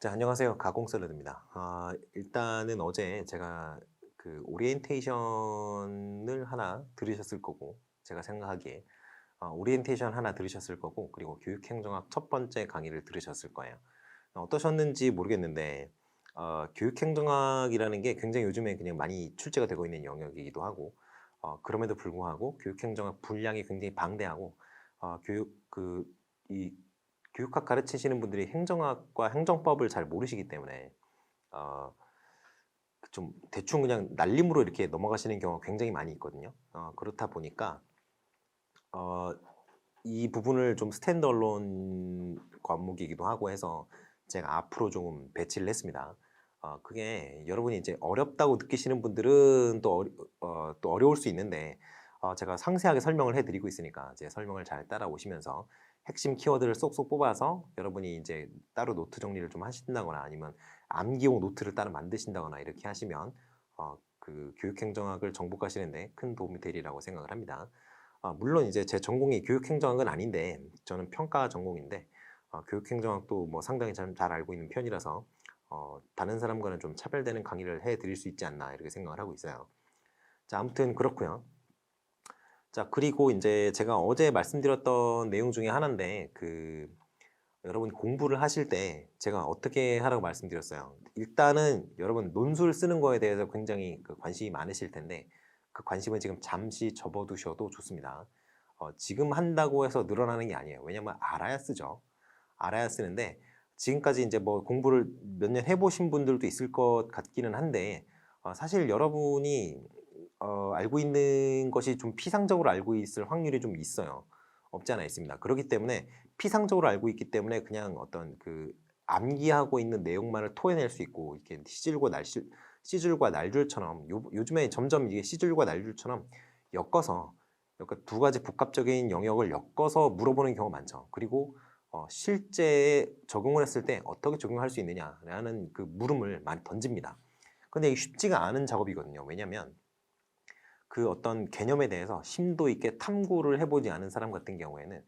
자, 안녕하세요. 가공샐러드입니다. 일단은 어제 제가 그 오리엔테이션을 하나 들으셨을 거고, 제가 생각하기에 오리엔테이션 하나 들으셨을 거고, 그리고 교육행정학 첫 번째 강의를 들으셨을 거예요. 어떠셨는지 모르겠는데, 교육행정학이라는 게 굉장히 요즘에 그냥 많이 출제가 되고 있는 영역이기도 하고, 그럼에도 불구하고 교육행정학 분량이 굉장히 방대하고, 이 교육학 가르치시는 분들이 행정학과 행정법을 잘 모르시기 때문에 어, 좀 대충 그냥 날림으로 이렇게 넘어가시는 경우가 굉장히 많이 있거든요. 그렇다 보니까 어, 이 부분을 좀 스탠드얼론 과목이기도 하고 해서 제가 앞으로 좀 배치를 했습니다. 그게 여러분이 이제 어렵다고 느끼시는 분들은 또 어려울 수 있는데 제가 상세하게 설명을 해드리고 있으니까 제 설명을 잘 따라오시면서 핵심 키워드를 쏙쏙 뽑아서 여러분이 이제 따로 노트 정리를 좀 하신다거나 아니면 암기용 노트를 따로 만드신다거나 이렇게 하시면 그 교육행정학을 정복하시는데 큰 도움이 되리라고 생각을 합니다. 물론 이제 제 전공이 교육행정학은 아닌데 저는 평가 전공인데 교육행정학도 뭐 상당히 잘 알고 있는 편이라서 다른 사람과는 좀 차별되는 강의를 해드릴 수 있지 않나 이렇게 생각을 하고 있어요. 자, 아무튼 그렇고요. 자, 그리고 이제 제가 어제 말씀드렸던 내용 중에 하나인데 여러분 공부를 하실 때 제가 어떻게 하라고 말씀드렸어요. 일단은 여러분 논술 쓰는 거에 대해서 굉장히 관심이 많으실 텐데 그 관심은 지금 잠시 접어두셔도 좋습니다. 지금 한다고 해서 늘어나는 게 아니에요. 왜냐면 알아야 쓰죠. 알아야 쓰는데 지금까지 이제 뭐 공부를 몇 년 해보신 분들도 있을 것 같기는 한데 사실 여러분이 알고 있는 것이 좀 피상적으로 알고 있을 확률이 좀 있어요. 없지 않아 있습니다. 그렇기 때문에 피상적으로 알고 있기 때문에 그냥 어떤 암기하고 있는 내용만을 토해낼 수 있고 이렇게 시줄과 날줄처럼 요즘에 점점 이게 시줄과 날줄처럼 엮어서 그러니까 두 가지 복합적인 영역을 엮어서 물어보는 경우가 많죠. 그리고 실제 적용을 했을 때 어떻게 적용할 수 있느냐라는 그 물음을 많이 던집니다. 근데 이게 쉽지가 않은 작업이거든요. 왜냐하면 그 어떤 개념에 대해서 심도 있게 탐구를 해보지 않은 사람 같은 경우에는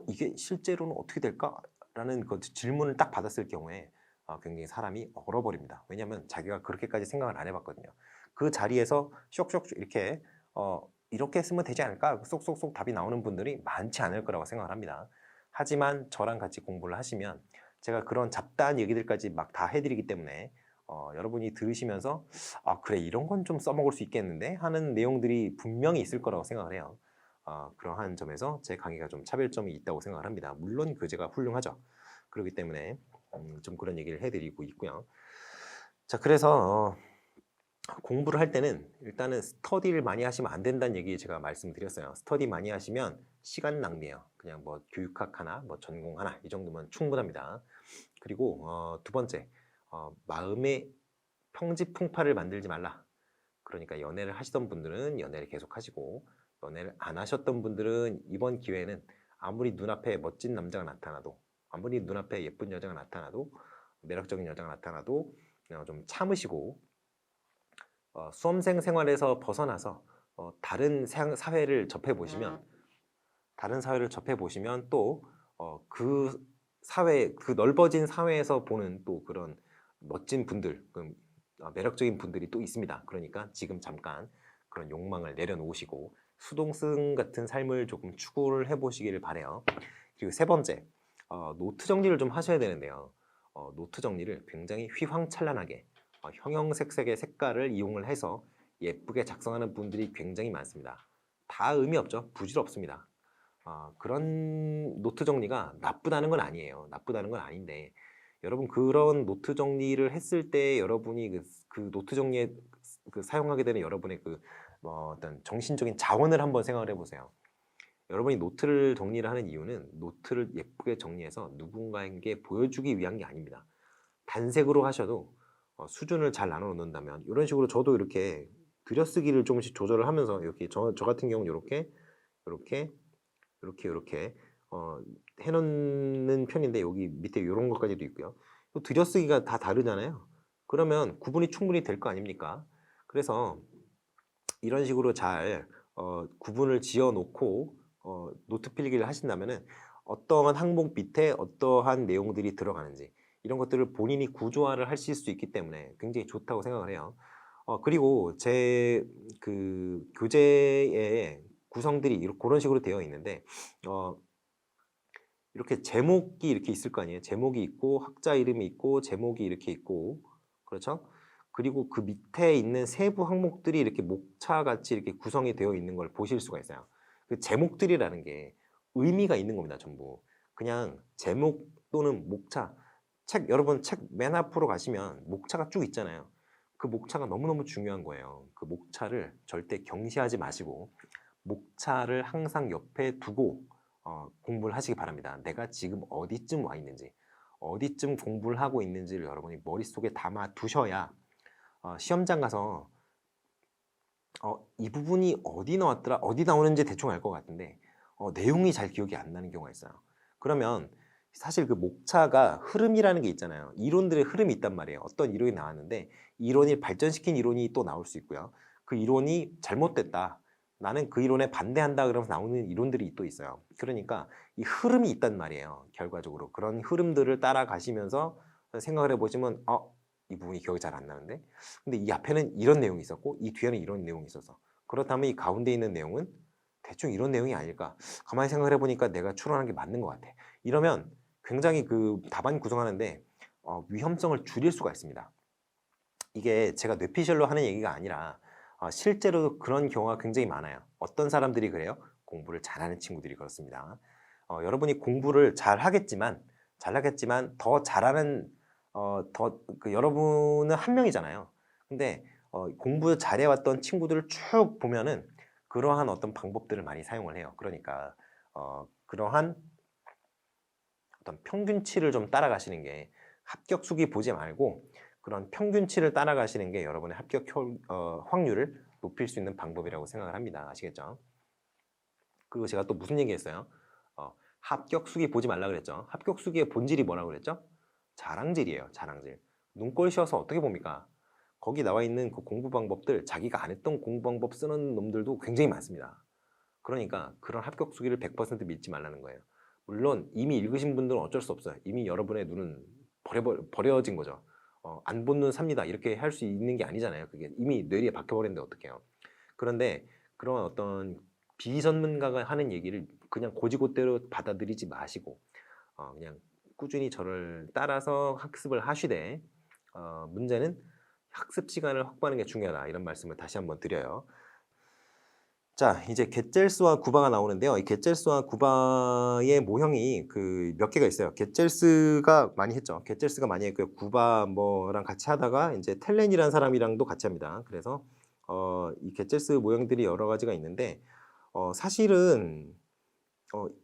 이게 실제로는 어떻게 될까? 라는 그 질문을 딱 받았을 경우에 굉장히 사람이 얼어버립니다. 왜냐하면 자기가 그렇게까지 생각을 안 해봤거든요. 그 자리에서 쇽쇽 이렇게 쓰면 되지 않을까? 쏙쏙쏙 답이 나오는 분들이 많지 않을 거라고 생각을 합니다. 하지만 저랑 같이 공부를 하시면 제가 그런 잡다한 얘기들까지 막 다 해드리기 때문에 여러분이 들으시면서 그래 이런 건 좀 써먹을 수 있겠는데 하는 내용들이 분명히 있을 거라고 생각을 해요. 그러한 점에서 제 강의가 좀 차별점이 있다고 생각을 합니다. 물론 교재가 훌륭하죠. 그렇기 때문에 좀 그런 얘기를 해드리고 있고요. 자, 그래서 공부를 할 때는 일단은 스터디를 많이 하시면 안 된다는 얘기 제가 말씀드렸어요. 스터디 많이 하시면 시간 낭비예요. 그냥 뭐 교육학 하나, 뭐 전공 하나 이 정도면 충분합니다. 그리고 두 번째, 마음의 평지풍파를 만들지 말라. 그러니까 연애를 하시던 분들은 연애를 계속 하시고 연애를 안 하셨던 분들은 이번 기회는 아무리 눈앞에 멋진 남자가 나타나도 아무리 눈앞에 예쁜 여자가 나타나도 매력적인 여자가 나타나도 좀 참으시고 수험생 생활에서 벗어나서 다른 사회를 접해보시면 또 그 사회, 그 넓어진 사회에서 보는 또 그런 멋진 분들, 매력적인 분들이 또 있습니다. 그러니까 지금 잠깐 그런 욕망을 내려놓으시고 수동승 같은 삶을 조금 추구를 해보시기를 바래요. 그리고 세 번째, 노트 정리를 좀 하셔야 되는데요. 노트 정리를 굉장히 휘황찬란하게 형형색색의 색깔을 이용을 해서 예쁘게 작성하는 분들이 굉장히 많습니다. 다 의미 없죠. 부질없습니다. 그런 노트 정리가 나쁘다는 건 아니에요. 나쁘다는 건 아닌데 여러분 그런 노트 정리를 했을 때 여러분이 그 노트 정리에 사용하게 되는 여러분의 어떤 정신적인 자원을 한번 생각을 해보세요. 여러분이 노트를 정리를 하는 이유는 노트를 예쁘게 정리해서 누군가에게 보여주기 위한 게 아닙니다. 단색으로 하셔도 수준을 잘 나눠 놓는다면 이런 식으로 저도 이렇게 들여쓰기를 조금씩 조절을 하면서 이렇게 저 같은 경우는 이렇게 해놓는 편인데 여기 밑에 이런 것까지도 있고요. 또 들여쓰기가 다 다르잖아요. 그러면 구분이 충분히 될 거 아닙니까? 그래서 이런 식으로 잘 구분을 지어 놓고 노트 필기를 하신다면은 어떠한 항목 밑에 어떠한 내용들이 들어가는지 이런 것들을 본인이 구조화를 하실 수 있기 때문에 굉장히 좋다고 생각을 해요. 그리고 제 그 교재의 구성들이 그런 식으로 되어 있는데 어 이렇게 제목이 이렇게 있을 거 아니에요. 제목이 있고 학자 이름이 있고 제목이 이렇게 있고 그렇죠? 그리고 그 밑에 있는 세부 항목들이 이렇게 목차같이 이렇게 구성이 되어 있는 걸 보실 수가 있어요. 그 제목들이라는 게 의미가 있는 겁니다, 전부. 그냥 제목 또는 목차. 여러분 책 맨 앞으로 가시면 목차가 쭉 있잖아요. 그 목차가 너무너무 중요한 거예요. 그 목차를 절대 경시하지 마시고 목차를 항상 옆에 두고 공부를 하시기 바랍니다. 내가 지금 어디쯤 와 있는지, 어디쯤 공부를 하고 있는지를 여러분이 머릿속에 담아 두셔야 시험장 가서 이 부분이 어디 나왔더라, 어디 나오는지 대충 알 것 같은데 내용이 잘 기억이 안 나는 경우가 있어요. 그러면 사실 그 목차가 흐름이라는 게 있잖아요. 이론들의 흐름이 있단 말이에요. 어떤 이론이 나왔는데 이론이 발전시킨 이론이 또 나올 수 있고요. 그 이론이 잘못됐다. 나는 그 이론에 반대한다 그러면서 나오는 이론들이 또 있어요. 그러니까 이 흐름이 있단 말이에요. 결과적으로 그런 흐름들을 따라가시면서 생각을 해보시면 이 부분이 기억이 잘 안 나는데 근데 이 앞에는 이런 내용이 있었고 이 뒤에는 이런 내용이 있었어. 그렇다면 이 가운데 있는 내용은 대충 이런 내용이 아닐까. 가만히 생각을 해보니까 내가 추론한 게 맞는 것 같아. 이러면 굉장히 그 답안 구성하는데 위험성을 줄일 수가 있습니다. 이게 제가 뇌피셜로 하는 얘기가 아니라 실제로 그런 경우가 굉장히 많아요. 어떤 사람들이 그래요? 공부를 잘하는 친구들이 그렇습니다. 여러분이 공부를 잘하겠지만 더 잘하는 여러분은 한 명이잖아요. 근데 공부 잘해왔던 친구들을 쭉 보면은 그러한 어떤 방법들을 많이 사용을 해요. 그러니까 그러한 어떤 평균치를 좀 따라가시는 게 합격 수기 보지 말고 그런 평균치를 따라가시는 게 여러분의 합격 확률을 높일 수 있는 방법이라고 생각을 합니다. 아시겠죠? 그리고 제가 또 무슨 얘기했어요? 합격 수기 보지 말라 그랬죠. 합격 수기의 본질이 뭐라고 그랬죠? 자랑질이에요. 자랑질. 눈꼴 씌워서 어떻게 봅니까? 거기 나와 있는 그 공부 방법들 자기가 안 했던 공부 방법 쓰는 놈들도 굉장히 많습니다. 그러니까 그런 합격 수기를 100% 믿지 말라는 거예요. 물론 이미 읽으신 분들은 어쩔 수 없어요. 이미 여러분의 눈은 버려진 거죠. 안 본 눈 삽니다. 이렇게 할 수 있는 게 아니잖아요. 그게 이미 뇌리에 박혀버렸는데 어떡해요. 그런데 그런 어떤 비전문가가 하는 얘기를 그냥 고지고대로 받아들이지 마시고 그냥 꾸준히 저를 따라서 학습을 하시되 문제는 학습 시간을 확보하는 게 중요하다. 이런 말씀을 다시 한번 드려요. 자, 이제 겟젤스와 구바가 나오는데요. 이 겟젤스와 구바의 모형이 그 몇 개가 있어요. 겟젤스가 많이 했죠. 겟젤스가 많이 했고요. 구바 뭐랑 같이 하다가 이제 텔렌이라는 사람이랑도 같이 합니다. 그래서 이 겟젤스 모형들이 여러 가지가 있는데 사실은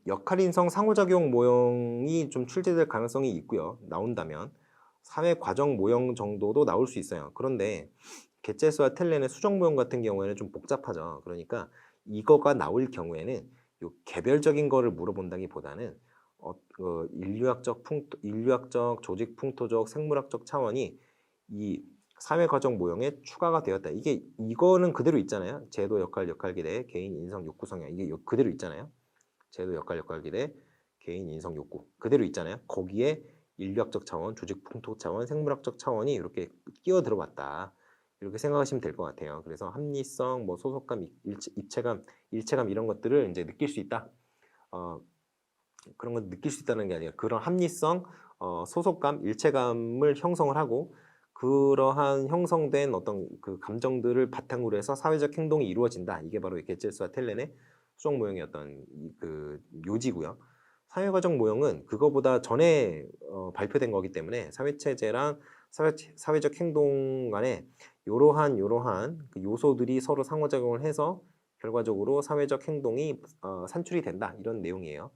역할인성 상호작용 모형이 좀 출제될 가능성이 있고요. 나온다면 사회 과정 모형 정도도 나올 수 있어요. 그런데 겟젤스와 텔렌의 수정 모형 같은 경우에는 좀 복잡하죠. 그러니까 이거가 나올 경우에는 요 개별적인 거를 물어본다기보다는 인류학적, 조직 풍토적, 생물학적 차원이 이 사회 과정 모형에 추가가 되었다. 이거는 그대로 있잖아요. 제도, 역할, 역할기대, 개인, 인성, 욕구, 성향 이게 그대로 있잖아요. 제도, 역할, 역할기대, 개인, 인성, 욕구 그대로 있잖아요. 거기에 인류학적 차원, 조직 풍토 차원, 생물학적 차원이 이렇게 끼어 들어왔다. 이렇게 생각하시면 될 것 같아요. 그래서 합리성, 뭐 소속감, 입체감, 일체감 이런 것들을 이제 느낄 수 있다. 그런 걸 느낄 수 있다는 게 아니라 그런 합리성, 소속감, 일체감을 형성을 하고 그러한 형성된 어떤 그 감정들을 바탕으로 해서 사회적 행동이 이루어진다. 이게 바로 겟젤스와 텔렌의 수정 모형의 어떤 그 묘지고요. 사회과정 모형은 그거보다 전에 발표된 거기 때문에 사회체제랑 사회적 행동 간에 이러한 그 요소들이 서로 상호작용을 해서 결과적으로 사회적 행동이 산출이 된다. 이런 내용이에요.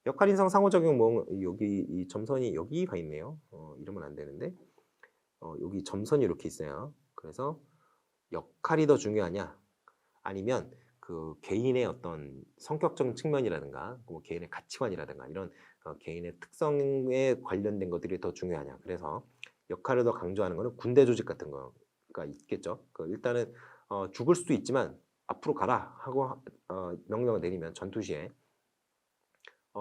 역할인성 상호작용 모형 여기 이 점선이 여기가 있네요. 이러면 안 되는데 여기 점선이 이렇게 있어요. 그래서 역할이 더 중요하냐 아니면 그 개인의 어떤 성격적 측면이라든가 뭐 개인의 가치관이라든가 이런 개인의 특성에 관련된 것들이 더 중요하냐. 그래서 역할을 더 강조하는 것은 군대 조직 같은 거가 있겠죠. 일단은 죽을 수도 있지만 앞으로 가라 하고 명령을 내리면 전투 시에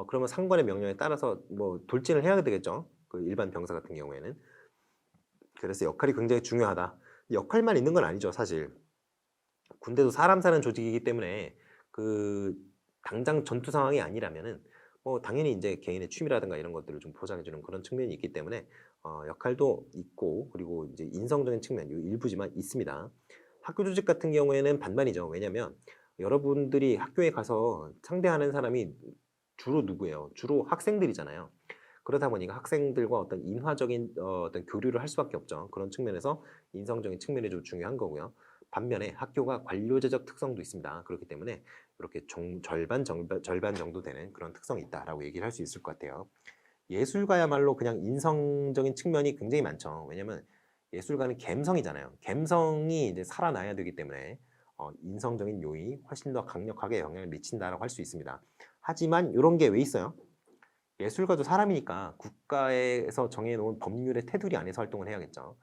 그러면 상관의 명령에 따라서 뭐 돌진을 해야 되겠죠. 그 일반 병사 같은 경우에는. 그래서 역할이 굉장히 중요하다. 역할만 있는 건 아니죠, 사실. 군대도 사람 사는 조직이기 때문에 그 당장 전투 상황이 아니라면은 뭐 당연히 이제 개인의 취미라든가 이런 것들을 좀 보장해 주는 그런 측면이 있기 때문에 역할도 있고, 그리고 이제 인성적인 측면 요 일부지만 있습니다. 학교 조직 같은 경우에는 반반이죠. 왜냐면 여러분들이 학교에 가서 상대하는 사람이 주로 누구예요? 주로 학생들이잖아요. 그러다 보니까 학생들과 어떤 인화적인 어떤 교류를 할 수밖에 없죠. 그런 측면에서 인성적인 측면이 좀 중요한 거고요. 반면에 학교가 관료제적 특성도 있습니다. 그렇기 때문에 이렇게 절반 정도 되는 그런 특성이 있다라고 얘기를 할 수 있을 것 같아요. 예술가야말로 그냥 인성적인 측면이 굉장히 많죠. 왜냐면 예술가는 감성이잖아요. 감성이 이제 살아나야 되기 때문에 인성적인 요인이 훨씬 더 강력하게 영향을 미친다라고 할 수 있습니다. 하지만 이런 게 왜 있어요? 예술가도 사람이니까 국가에서 정해놓은 법률의 테두리 안에서 활동을 해야겠죠.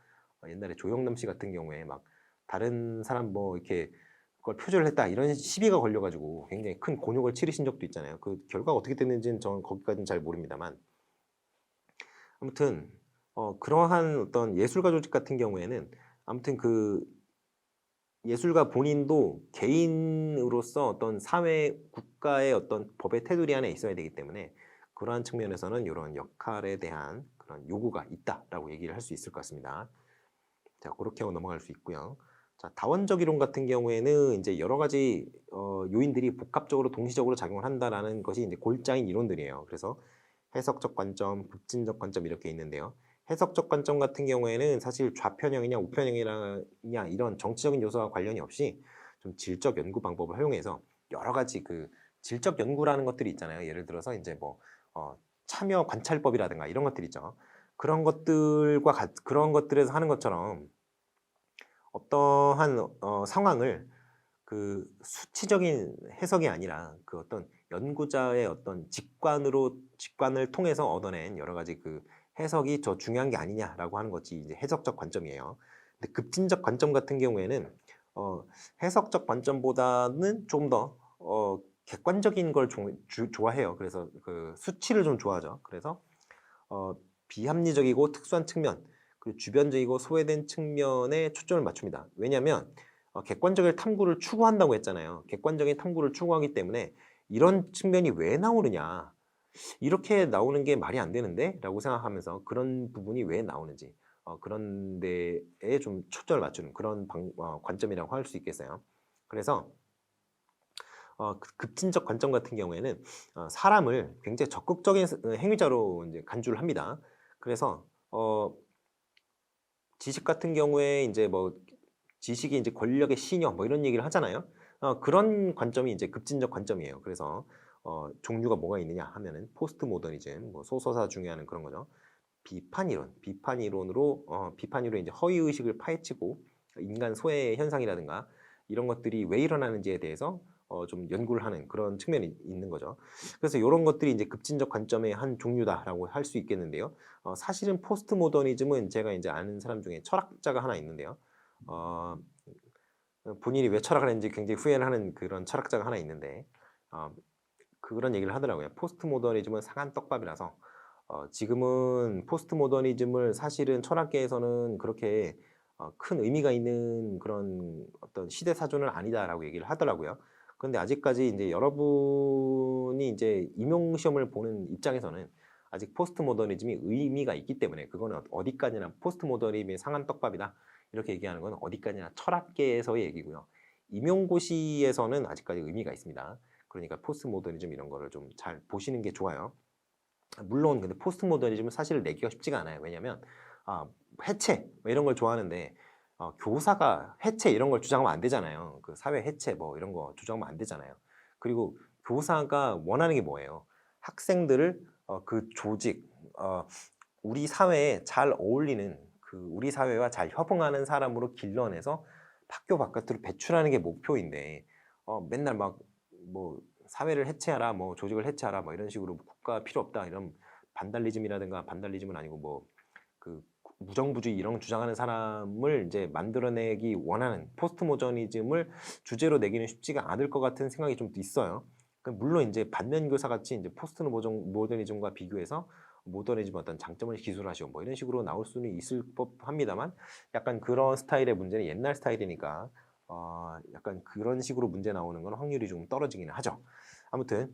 옛날에 조영남 씨 같은 경우에 막 다른 사람 뭐 이렇게 그걸 표절을 했다 이런 시비가 걸려가지고 굉장히 큰 곤욕을 치르신 적도 있잖아요. 그 결과가 어떻게 됐는지는 저는 거기까지는 잘 모릅니다만, 아무튼 그러한 어떤 예술가 조직 같은 경우에는 아무튼 그 예술가 본인도 개인으로서 어떤 사회 국가의 어떤 법의 테두리 안에 있어야 되기 때문에 그러한 측면에서는 이런 역할에 대한 그런 요구가 있다라고 얘기를 할 수 있을 것 같습니다. 자, 그렇게 하고 넘어갈 수 있고요. 자, 다원적 이론 같은 경우에는 이제 여러 가지 요인들이 복합적으로 동시적으로 작용을 한다라는 것이 이제 골자인 이론들이에요. 그래서 해석적 관점, 급진적 관점 이렇게 있는데요. 해석적 관점 같은 경우에는 사실 좌편형이냐 우편형이냐 이런 정치적인 요소와 관련이 없이 좀 질적 연구 방법을 활용해서 여러 가지 그 질적 연구라는 것들이 있잖아요. 예를 들어서 이제 뭐 참여 관찰법이라든가 이런 것들 있죠. 그런 그런 것들에서 하는 것처럼 어떠한 상황을 그 수치적인 해석이 아니라 그 어떤 연구자의 어떤 직관을 통해서 얻어낸 여러 가지 그 해석이 더 중요한 게 아니냐라고 하는 것이 이제 해석적 관점이에요. 근데 급진적 관점 같은 경우에는 해석적 관점보다는 좀 더 객관적인 걸 좋아해요. 그래서 그 수치를 좀 좋아하죠. 그래서 비합리적이고 특수한 측면, 그리고 주변적이고 소외된 측면에 초점을 맞춥니다. 왜냐하면 객관적인 탐구를 추구한다고 했잖아요. 객관적인 탐구를 추구하기 때문에 이런 측면이 왜 나오느냐, 이렇게 나오는 게 말이 안 되는데? 라고 생각하면서 그런 부분이 왜 나오는지 그런 데에 좀 초점을 맞추는 그런 관점이라고 할 수 있겠어요. 그래서 급진적 관점 같은 경우에는 사람을 굉장히 적극적인 행위자로 이제 간주를 합니다. 그래서 지식 같은 경우에 이제 뭐 지식이 이제 권력의 신여 뭐 이런 얘기를 하잖아요. 그런 관점이 이제 급진적 관점이에요. 그래서 종류가 뭐가 있느냐 하면은 포스트 모더니즘, 뭐 소서사 중요하는 그런 거죠. 비판 이론으로 이제 허위 의식을 파헤치고 인간 소외 현상이라든가 이런 것들이 왜 일어나는지에 대해서 좀 연구를 하는 그런 측면이 있는 거죠. 그래서 이런 것들이 이제 급진적 관점의 한 종류다라고 할 수 있겠는데요. 사실은 포스트 모더니즘은 제가 이제 아는 사람 중에 철학자가 하나 있는데요. 어, 본인이 왜 철학을 했는지 굉장히 후회를 하는 그런 철학자가 하나 있는데 그런 얘기를 하더라고요. 포스트 모더니즘은 상한 떡밥이라서 지금은 포스트 모더니즘을 사실은 철학계에서는 그렇게 큰 의미가 있는 그런 어떤 시대 사조는 아니다라고 얘기를 하더라고요. 그런데 아직까지 이제 여러분이 이제 임용 시험을 보는 입장에서는 아직 포스트 모더니즘이 의미가 있기 때문에 그거는 어디까지나 포스트 모더니즘이 상한 떡밥이다 이렇게 얘기하는 건 어디까지나 철학계에서의 얘기고요. 임용고시에서는 아직까지 의미가 있습니다. 그러니까 포스트 모더니즘 이런 거를 좀 잘 보시는 게 좋아요. 물론 근데 포스트 모더니즘은 사실 내기가 쉽지가 않아요. 왜냐하면 해체 뭐 이런 걸 좋아하는데 교사가 해체 이런 걸 주장하면 안 되잖아요. 그 사회 해체 뭐 이런 거 주장하면 안 되잖아요. 그리고 교사가 원하는 게 뭐예요? 학생들을 그 조직 우리 사회에 잘 어울리는 그 우리 사회와 잘 협응하는 사람으로 길러내서 학교 바깥으로 배출하는 게 목표인데 맨날 막 뭐 사회를 해체하라, 뭐 조직을 해체하라, 뭐 이런 식으로 국가 필요 없다 이런 반달리즘은 아니고 뭐 그 무정부주의 이런 거 주장하는 사람을 이제 만들어내기 원하는 포스트 모더니즘을 주제로 내기는 쉽지가 않을 것 같은 생각이 좀 있어요. 물론 이제 반면교사 같이 이제 포스트 모더니즘과 비교해서 모더니즘 어떤 장점을 기술하시오 뭐 이런 식으로 나올 수는 있을 법합니다만 약간 그런 스타일의 문제는 옛날 스타일이니까 약간 그런 식으로 문제 나오는 건 확률이 좀 떨어지기는 하죠. 아무튼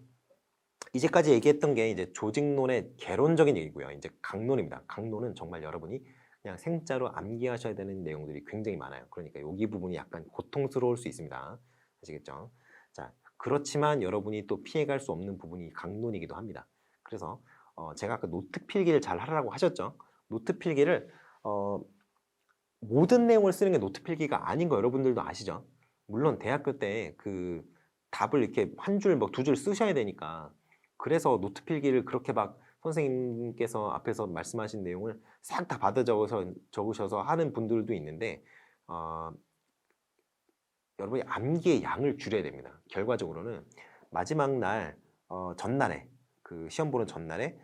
이제까지 얘기했던 게 이제 조직론의 개론적인 얘기고요. 이제 강론입니다. 강론은 정말 여러분이 그냥 생자로 암기하셔야 되는 내용들이 굉장히 많아요. 그러니까 여기 부분이 약간 고통스러울 수 있습니다. 아시겠죠? 자, 그렇지만 여러분이 또 피해갈 수 없는 부분이 강론이기도 합니다. 그래서 제가 아까 노트 필기를 잘 하라고 하셨죠? 노트 필기를 모든 내용을 쓰는 게 노트 필기가 아닌 거 여러분들도 아시죠? 물론 대학교 때 그 답을 이렇게 한 줄 뭐 두 줄 쓰셔야 되니까 그래서 노트 필기를 그렇게 막 선생님께서 앞에서 말씀하신 내용을 싹 다 받아 적으셔서 하는 분들도 있는데 여러분이 암기의 양을 줄여야 됩니다. 결과적으로는 마지막 날 전날에 그 시험 보는 전날에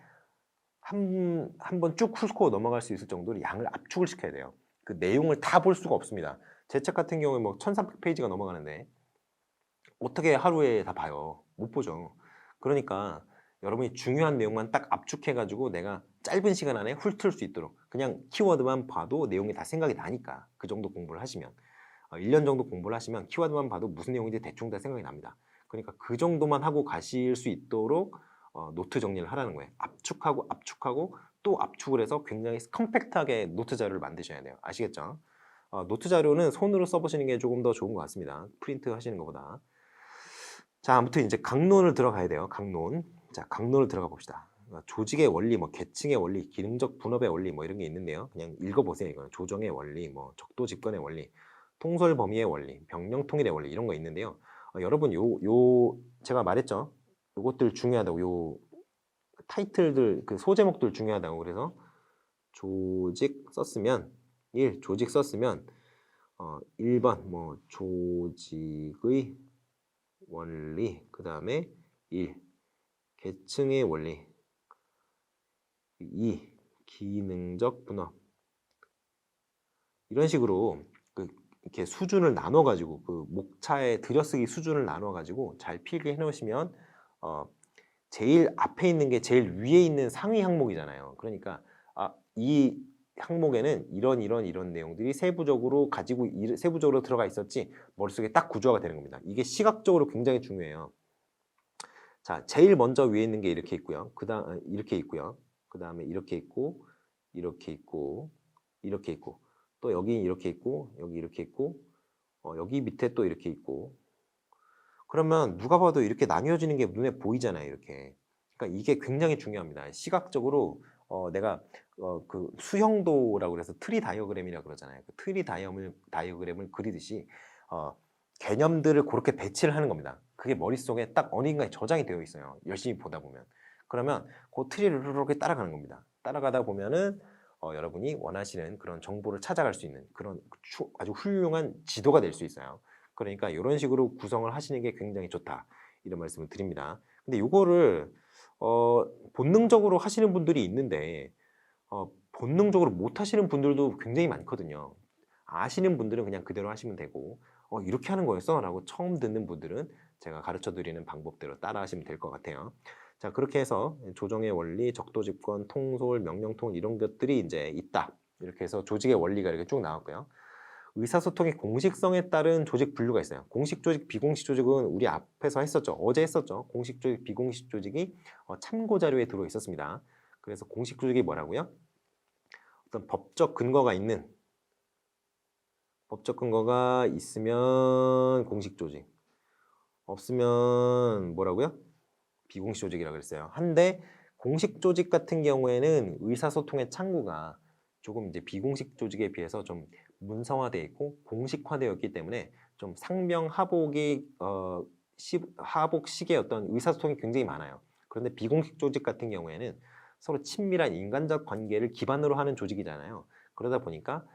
한 번 쭉 풀스코어 넘어갈 수 있을 정도로 양을 압축을 시켜야 돼요. 그 내용을 다 볼 수가 없습니다. 제 책 같은 경우에 뭐 1300페이지가 넘어가는데 어떻게 하루에 다 봐요? 못 보죠. 그러니까 여러분이 중요한 내용만 딱 압축해가지고 내가 짧은 시간 안에 훑을 수 있도록 그냥 키워드만 봐도 내용이 다 생각이 나니까 그 정도 공부를 하시면 1년 정도 공부를 하시면 키워드만 봐도 무슨 내용인지 대충 다 생각이 납니다. 그러니까 그 정도만 하고 가실 수 있도록 노트 정리를 하라는 거예요. 압축하고 또 압축을 해서 굉장히 컴팩트하게 노트 자료를 만드셔야 돼요. 아시겠죠? 노트 자료는 손으로 써보시는 게 조금 더 좋은 것 같습니다. 프린트 하시는 것보다. 자, 아무튼 이제 강론을 들어가야 돼요. 강론. 자, 강론을 들어가 봅시다. 조직의 원리, 뭐 계층의 원리, 기능적 분업의 원리 뭐 이런 게 있는데요. 그냥 읽어보세요. 이거는 조정의 원리, 뭐 적도 집권의 원리, 통솔 범위의 원리, 병령 통일의 원리 이런 거 있는데요. 여러분 제가 말했죠. 요것들 중요하다고 요 타이틀들 그 소제목들 중요하다고 그래서 조직 썼으면 1번 뭐 조직의 원리 그 다음에 1 계층의 원리 2 기능적 분업 이런 식으로 이렇게 수준을 나눠 가지고 그 목차의 들여쓰기 수준을 나눠 가지고 잘 필기해 놓으시면 제일 앞에 있는 게 제일 위에 있는 상위 항목이잖아요. 그러니까 이 항목에는 이런 내용들이 세부적으로 들어가 있었지 머릿속에 딱 구조화가 되는 겁니다. 이게 시각적으로 굉장히 중요해요. 자, 제일 먼저 위에 있는 게 이렇게 있고요. 이렇게 있고요. 그 다음에 이렇게 있고 이렇게 있고 이렇게 있고 또 여기 이렇게 있고 여기 이렇게 있고 여기 밑에 또 이렇게 있고 그러면 누가 봐도 이렇게 나뉘어지는 게 눈에 보이잖아요. 이렇게. 그러니까 이게 굉장히 중요합니다. 시각적으로 내가 그 수형도라고 그래서 트리 다이어그램이라고 그러잖아요. 그 트리 다이어그램을 그리듯이 개념들을 그렇게 배치를 하는 겁니다. 그게 머릿속에 딱 어딘가에 저장이 되어 있어요. 열심히 보다 보면. 그러면 그 트리를 이렇게 따라가는 겁니다. 따라가다 보면은 여러분이 원하시는 그런 정보를 찾아갈 수 있는 그런 아주 훌륭한 지도가 될 수 있어요. 그러니까 이런 식으로 구성을 하시는 게 굉장히 좋다. 이런 말씀을 드립니다. 근데 이거를 본능적으로 하시는 분들이 있는데 본능적으로 못 하시는 분들도 굉장히 많거든요. 아시는 분들은 그냥 그대로 하시면 되고 이렇게 하는 거였어? 라고 처음 듣는 분들은 제가 가르쳐 드리는 방법대로 따라 하시면 될 것 같아요. 자, 그렇게 해서 조정의 원리, 적도 집권, 통솔, 명령통 이런 것들이 이제 있다. 이렇게 해서 조직의 원리가 이렇게 쭉 나왔고요. 의사소통의 공식성에 따른 조직 분류가 있어요. 공식 조직, 비공식 조직은 우리 앞에서 했었죠. 어제 했었죠. 공식 조직, 비공식 조직이 참고 자료에 들어 있었습니다. 그래서 공식 조직이 뭐라고요? 어떤 법적 근거가 있으면 공식 조직, 없으면 뭐라고요? 비공식 조직이라고 그랬어요. 한데 공식 조직 같은 경우에는 의사소통의 창구가 조금 이제 비공식 조직에 비해서 좀 문서화되어 있고 공식화되어 있기 때문에 좀 상명하복이 하복식의 어떤 의사소통이 굉장히 많아요. 그런데 비공식 조직 같은 경우에는 서로 친밀한 인간적 관계를 기반으로 하는 조직이잖아요. 그러다 보니까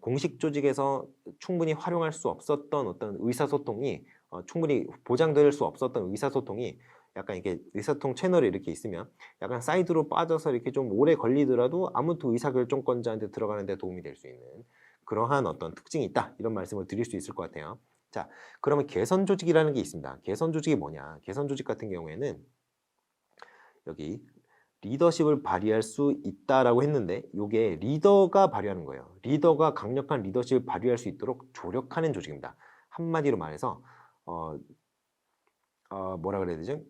공식 조직에서 충분히 활용할 수 없었던 어떤 의사소통이 충분히 보장될 수 없었던 의사소통이 약간 이렇게 의사소통 채널이 이렇게 있으면 약간 사이드로 빠져서 이렇게 좀 오래 걸리더라도 아무튼 의사결정권자한테 들어가는 데 도움이 될 수 있는 그러한 어떤 특징이 있다. 이런 말씀을 드릴 수 있을 것 같아요. 자, 그러면 개선 조직이라는 게 있습니다. 개선 조직이 뭐냐? 개선 조직 같은 경우에는 여기 리더십을 발휘할 수 있다라고 했는데 이게 리더가 발휘하는 거예요. 리더가 강력한 리더십을 발휘할 수 있도록 조력하는 조직입니다. 한마디로 말해서 뭐라 그래야 되죠?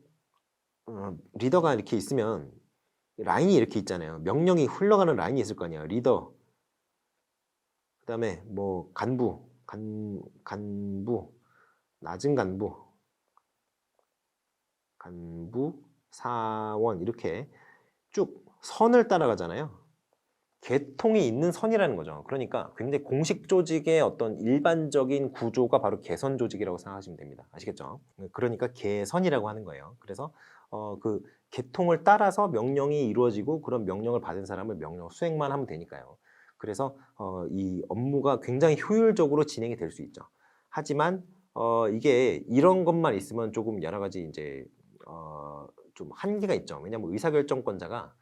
리더가 이렇게 있으면 라인이 이렇게 있잖아요. 명령이 흘러가는 라인이 있을 거 아니에요. 리더, 그 다음에 뭐 간부, 간부, 낮은 간부, 사원 이렇게 쭉 선을 따라가잖아요. 계통이 있는 선이라는 거죠. 그러니까 굉장히 공식 조직의 어떤 일반적인 구조가 바로 개선 조직이라고 생각하시면 됩니다. 아시겠죠? 그러니까 개선이라고 하는 거예요. 그래서 그 계통을 따라서 명령이 이루어지고 그런 명령을 받은 사람을 명령 수행만 하면 되니까요. 그래서 이 업무가 굉장히 효율적으로 진행이 될 수 있죠. 하지만 이게 이런 것만 있으면 조금 여러 가지 이제 좀 한계가 있죠. 왜냐하면 의사결정권자가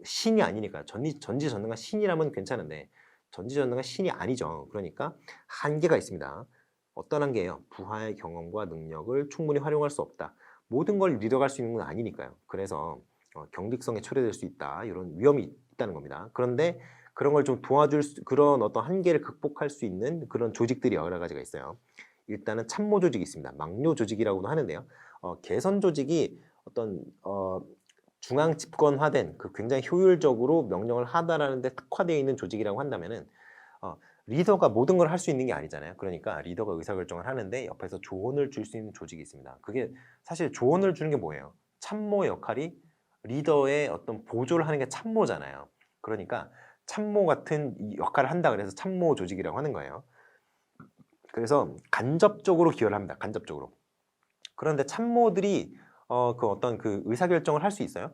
신이 아니니까 전지전능한 신이라면 괜찮은데 전지전능한 신이 아니죠. 그러니까 한계가 있습니다. 어떤 한계예요? 부하의 경험과 능력을 충분히 활용할 수 없다. 모든 걸 리더할 수 있는 건 아니니까요. 그래서 경직성에 초래될 수 있다. 이런 위험이 있다는 겁니다. 그런데 그런 걸 좀 도와줄 그런 어떤 한계를 극복할 수 있는 그런 조직들이 여러 가지가 있어요. 일단은 참모 조직이 있습니다. 막료 조직이라고도 하는데요. 개선 조직이 어떤 중앙 집권화된 그 굉장히 효율적으로 명령을 하다라는 데 특화되어 있는 조직이라고 한다면은 리더가 모든 걸 할 수 있는 게 아니잖아요. 그러니까 리더가 의사결정을 하는데 옆에서 조언을 줄 수 있는 조직이 있습니다. 그게 사실 조언을 주는 게 뭐예요? 참모 역할이 리더의 어떤 보조를 하는 게 참모잖아요. 그러니까 참모 같은 역할을 한다 그래서 참모 조직이라고 하는 거예요. 그래서 간접적으로 기여를 합니다. 간접적으로. 그런데 참모들이 그 어떤 그 의사결정을 할 수 있어요?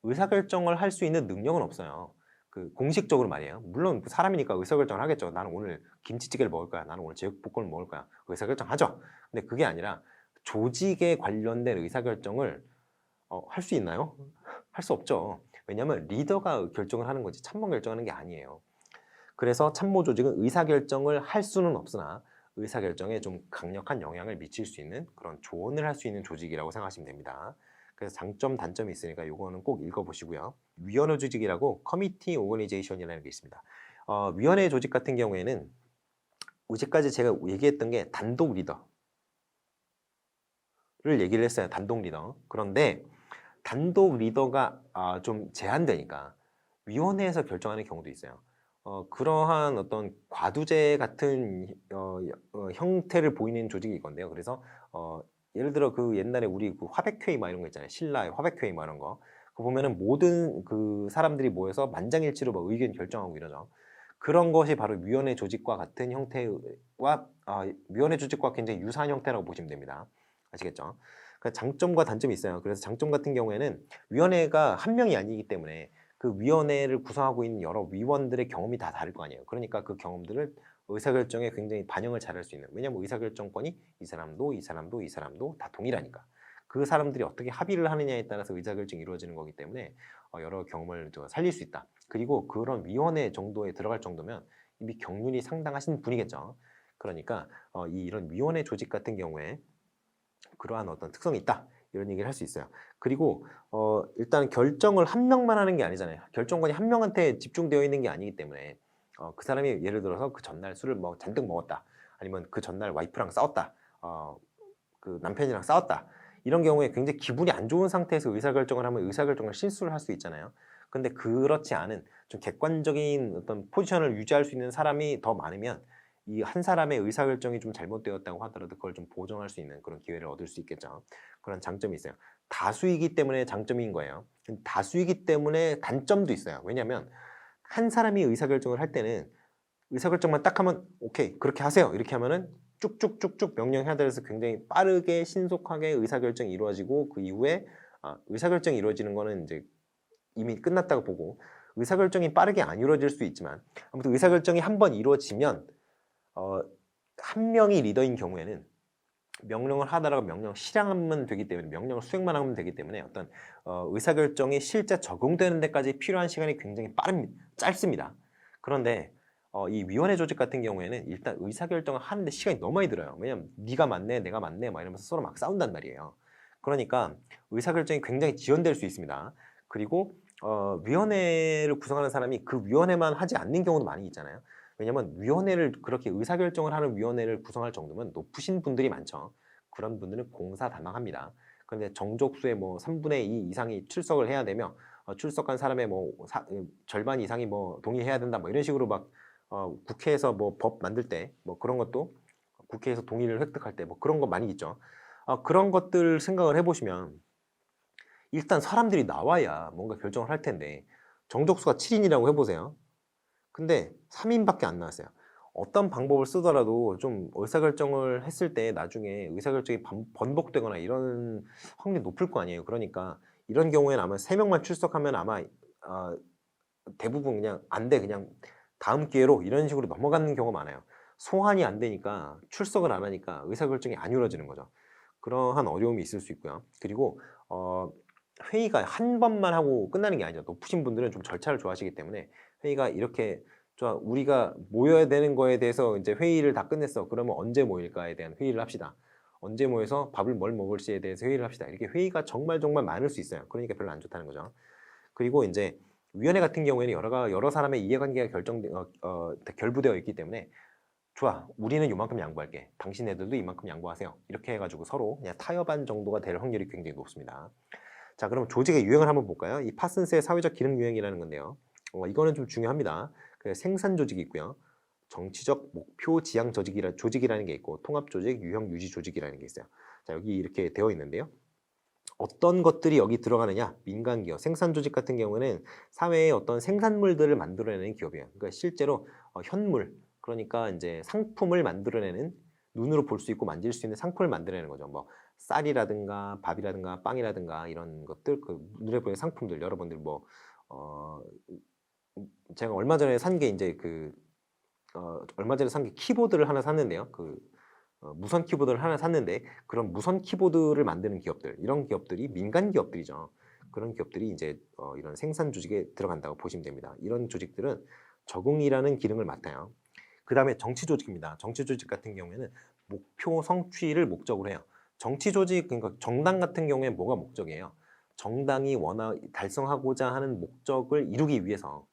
의사결정을 할 수 있는 능력은 없어요. 그 공식적으로 말이에요. 물론 사람이니까 의사결정을 하겠죠. 나는 오늘 김치찌개를 먹을 거야. 나는 오늘 제육볶음을 먹을 거야. 의사결정 하죠. 근데 그게 아니라 조직에 관련된 의사결정을 할 수 있나요? 할 수 없죠. 왜냐하면 리더가 결정을 하는 거지 참모 결정하는 게 아니에요. 그래서 참모 조직은 의사결정을 할 수는 없으나 의사결정에 좀 강력한 영향을 미칠 수 있는 그런 조언을 할 수 있는 조직이라고 생각하시면 됩니다. 그래서 장점, 단점이 있으니까 이거는 꼭 읽어보시고요. 위원회 조직이라고 커미티 오거니제이션이라는 게 있습니다. 위원회 조직 같은 경우에는 이제까지 제가 얘기했던 게 단독 리더를 얘기를 했어요. 단독 리더. 그런데 단독 리더가 좀 제한되니까 위원회에서 결정하는 경우도 있어요. 그러한 어떤 과두제 같은 형태를 보이는 조직이 있건데요. 그래서 예를 들어 그 옛날에 우리 그 화백회의 막 이런 거 있잖아요. 신라의 화백회의 막 이런 거. 그 보면은 모든 그 사람들이 모여서 만장일치로 막 의견 결정하고 이러죠. 그런 것이 바로 위원회 조직과 같은 형태와 위원회 조직과 굉장히 유사한 형태라고 보시면 됩니다. 아시겠죠? 그러니까 장점과 단점이 있어요. 그래서 장점 같은 경우에는 위원회가 한 명이 아니기 때문에 그 위원회를 구성하고 있는 여러 위원들의 경험이 다 다를 거 아니에요. 그러니까 그 경험들을 의사결정에 굉장히 반영을 잘할 수 있는. 왜냐하면 의사결정권이 이 사람도 이 사람도 이 사람도 다 동일하니까. 그 사람들이 어떻게 합의를 하느냐에 따라서 의사결정이 이루어지는 거기 때문에 여러 경험을 살릴 수 있다. 그리고 그런 위원회 정도에 들어갈 정도면 이미 경륜이 상당하신 분이겠죠. 그러니까 이런 위원회 조직 같은 경우에 그러한 어떤 특성이 있다. 이런 얘기를 할 수 있어요. 그리고 일단 결정을 한 명만 하는 게 아니잖아요. 결정권이 한 명한테 집중되어 있는 게 아니기 때문에 그 사람이 예를 들어서 그 전날 술을 잔뜩 먹었다. 아니면 그 전날 와이프랑 싸웠다. 그 남편이랑 싸웠다. 이런 경우에 굉장히 기분이 안 좋은 상태에서 의사결정을 하면 의사결정을 실수를 할 수 있잖아요. 근데 그렇지 않은 좀 객관적인 어떤 포지션을 유지할 수 있는 사람이 더 많으면 이 한 사람의 의사결정이 좀 잘못되었다고 하더라도 그걸 좀 보정할 수 있는 그런 기회를 얻을 수 있겠죠. 그런 장점이 있어요. 다수이기 때문에 장점인 거예요. 다수이기 때문에 단점도 있어요. 왜냐하면 한 사람이 의사결정을 할 때는 의사결정만 딱 하면 오케이 그렇게 하세요 이렇게 하면은 쭉쭉쭉쭉 명령해야 돼서 굉장히 빠르게 신속하게 의사결정이 이루어지고 그 이후에 의사결정이 이루어지는 거는 이제 이미 끝났다고 보고 의사결정이 빠르게 안 이루어질 수 있지만 아무튼 의사결정이 한번 이루어지면 한 명이 리더인 경우에는 명령을 하다가 명령 실행하면 되기 때문에 명령을 수행만 하면 되기 때문에 어떤 의사결정이 실제 적용되는 데까지 필요한 시간이 굉장히 짧습니다. 그런데 이 위원회 조직 같은 경우에는 일단 의사결정을 하는데 시간이 너무 많이 들어요. 왜냐면 네가 맞네 내가 맞네 막 이러면서 서로 막 싸운단 말이에요. 그러니까 의사결정이 굉장히 지연될 수 있습니다. 그리고 위원회를 구성하는 사람이 그 위원회만 하지 않는 경우도 많이 있잖아요. 왜냐면 위원회를 그렇게 의사결정을 하는 위원회를 구성할 정도면 높으신 분들이 많죠. 그런 분들은 공사다망합니다. 그런데 정족수의 뭐 3분의 2 이상이 출석을 해야 되며 출석한 사람의 뭐 절반 이상이 뭐 동의해야 된다 뭐 이런 식으로 막 국회에서 뭐 법 만들 때 뭐 그런 것도 국회에서 동의를 획득할 때 뭐 그런 거 많이 있죠. 그런 것들 생각을 해보시면 일단 사람들이 나와야 뭔가 결정을 할 텐데 정족수가 7인이라고 해보세요. 근데 3인밖에 안 나왔어요. 어떤 방법을 쓰더라도 좀 의사결정을 했을 때 나중에 의사결정이 번복되거나 이런 확률이 높을 거 아니에요. 그러니까 이런 경우에는 아마 3명만 출석하면 아마 대부분 그냥 안 돼, 그냥 다음 기회로 이런 식으로 넘어가는 경우가 많아요. 소환이 안 되니까 출석을 안 하니까 의사결정이 안 이루어지는 거죠. 그러한 어려움이 있을 수 있고요. 그리고 회의가 한 번만 하고 끝나는 게 아니죠. 높으신 분들은 좀 절차를 좋아하시기 때문에 회의가 이렇게 우리가 모여야 되는 거에 대해서 이제 회의를 다 끝냈어. 그러면 언제 모일까에 대한 회의를 합시다. 언제 모여서 밥을 뭘 먹을지에 대해서 회의를 합시다. 이렇게 회의가 정말 많을 수 있어요. 그러니까 별로 안 좋다는 거죠. 그리고 이제 위원회 같은 경우에는 여러 사람의 이해관계가 결부되어 있기 때문에 좋아, 우리는 이만큼 양보할게. 당신네들도 이만큼 양보하세요. 이렇게 해가지고 서로 그냥 타협한 정도가 될 확률이 굉장히 높습니다. 자, 그럼 조직의 유형을 한번 볼까요? 이 파슨스의 사회적 기능 유형이라는 건데요. 이거는 좀 중요합니다. 생산 조직이 있고요. 정치적 목표 지향 조직이라는 게 있고 통합 조직, 유형 유지 조직이라는 게 있어요. 자, 여기 이렇게 되어 있는데요. 어떤 것들이 여기 들어가느냐? 민간 기업, 생산 조직 같은 경우는 사회에 어떤 생산물들을 만들어내는 기업이에요. 그러니까 실제로 현물, 그러니까 이제 상품을 만들어내는 눈으로 볼 수 있고 만질 수 있는 상품을 만들어내는 거죠. 뭐 쌀이라든가 밥이라든가 빵이라든가 이런 것들, 그 눈에 보이는 상품들, 여러분들 뭐 제가 얼마 전에 산 게 이제 얼마 전에 산 게 키보드를 하나 샀는데요. 무선 키보드를 하나 샀는데 그런 무선 키보드를 만드는 기업들, 이런 기업들이 민간 기업들이죠. 그런 기업들이 이제 이런 생산 조직에 들어간다고 보시면 됩니다. 이런 조직들은 적응이라는 기능을 맡아요. 그 다음에 정치 조직입니다. 정치 조직 같은 경우에는 목표 성취를 목적으로 해요. 정치 조직, 그러니까 정당 같은 경우에 뭐가 목적이에요? 정당이 달성하고자 하는 목적을 이루기 위해서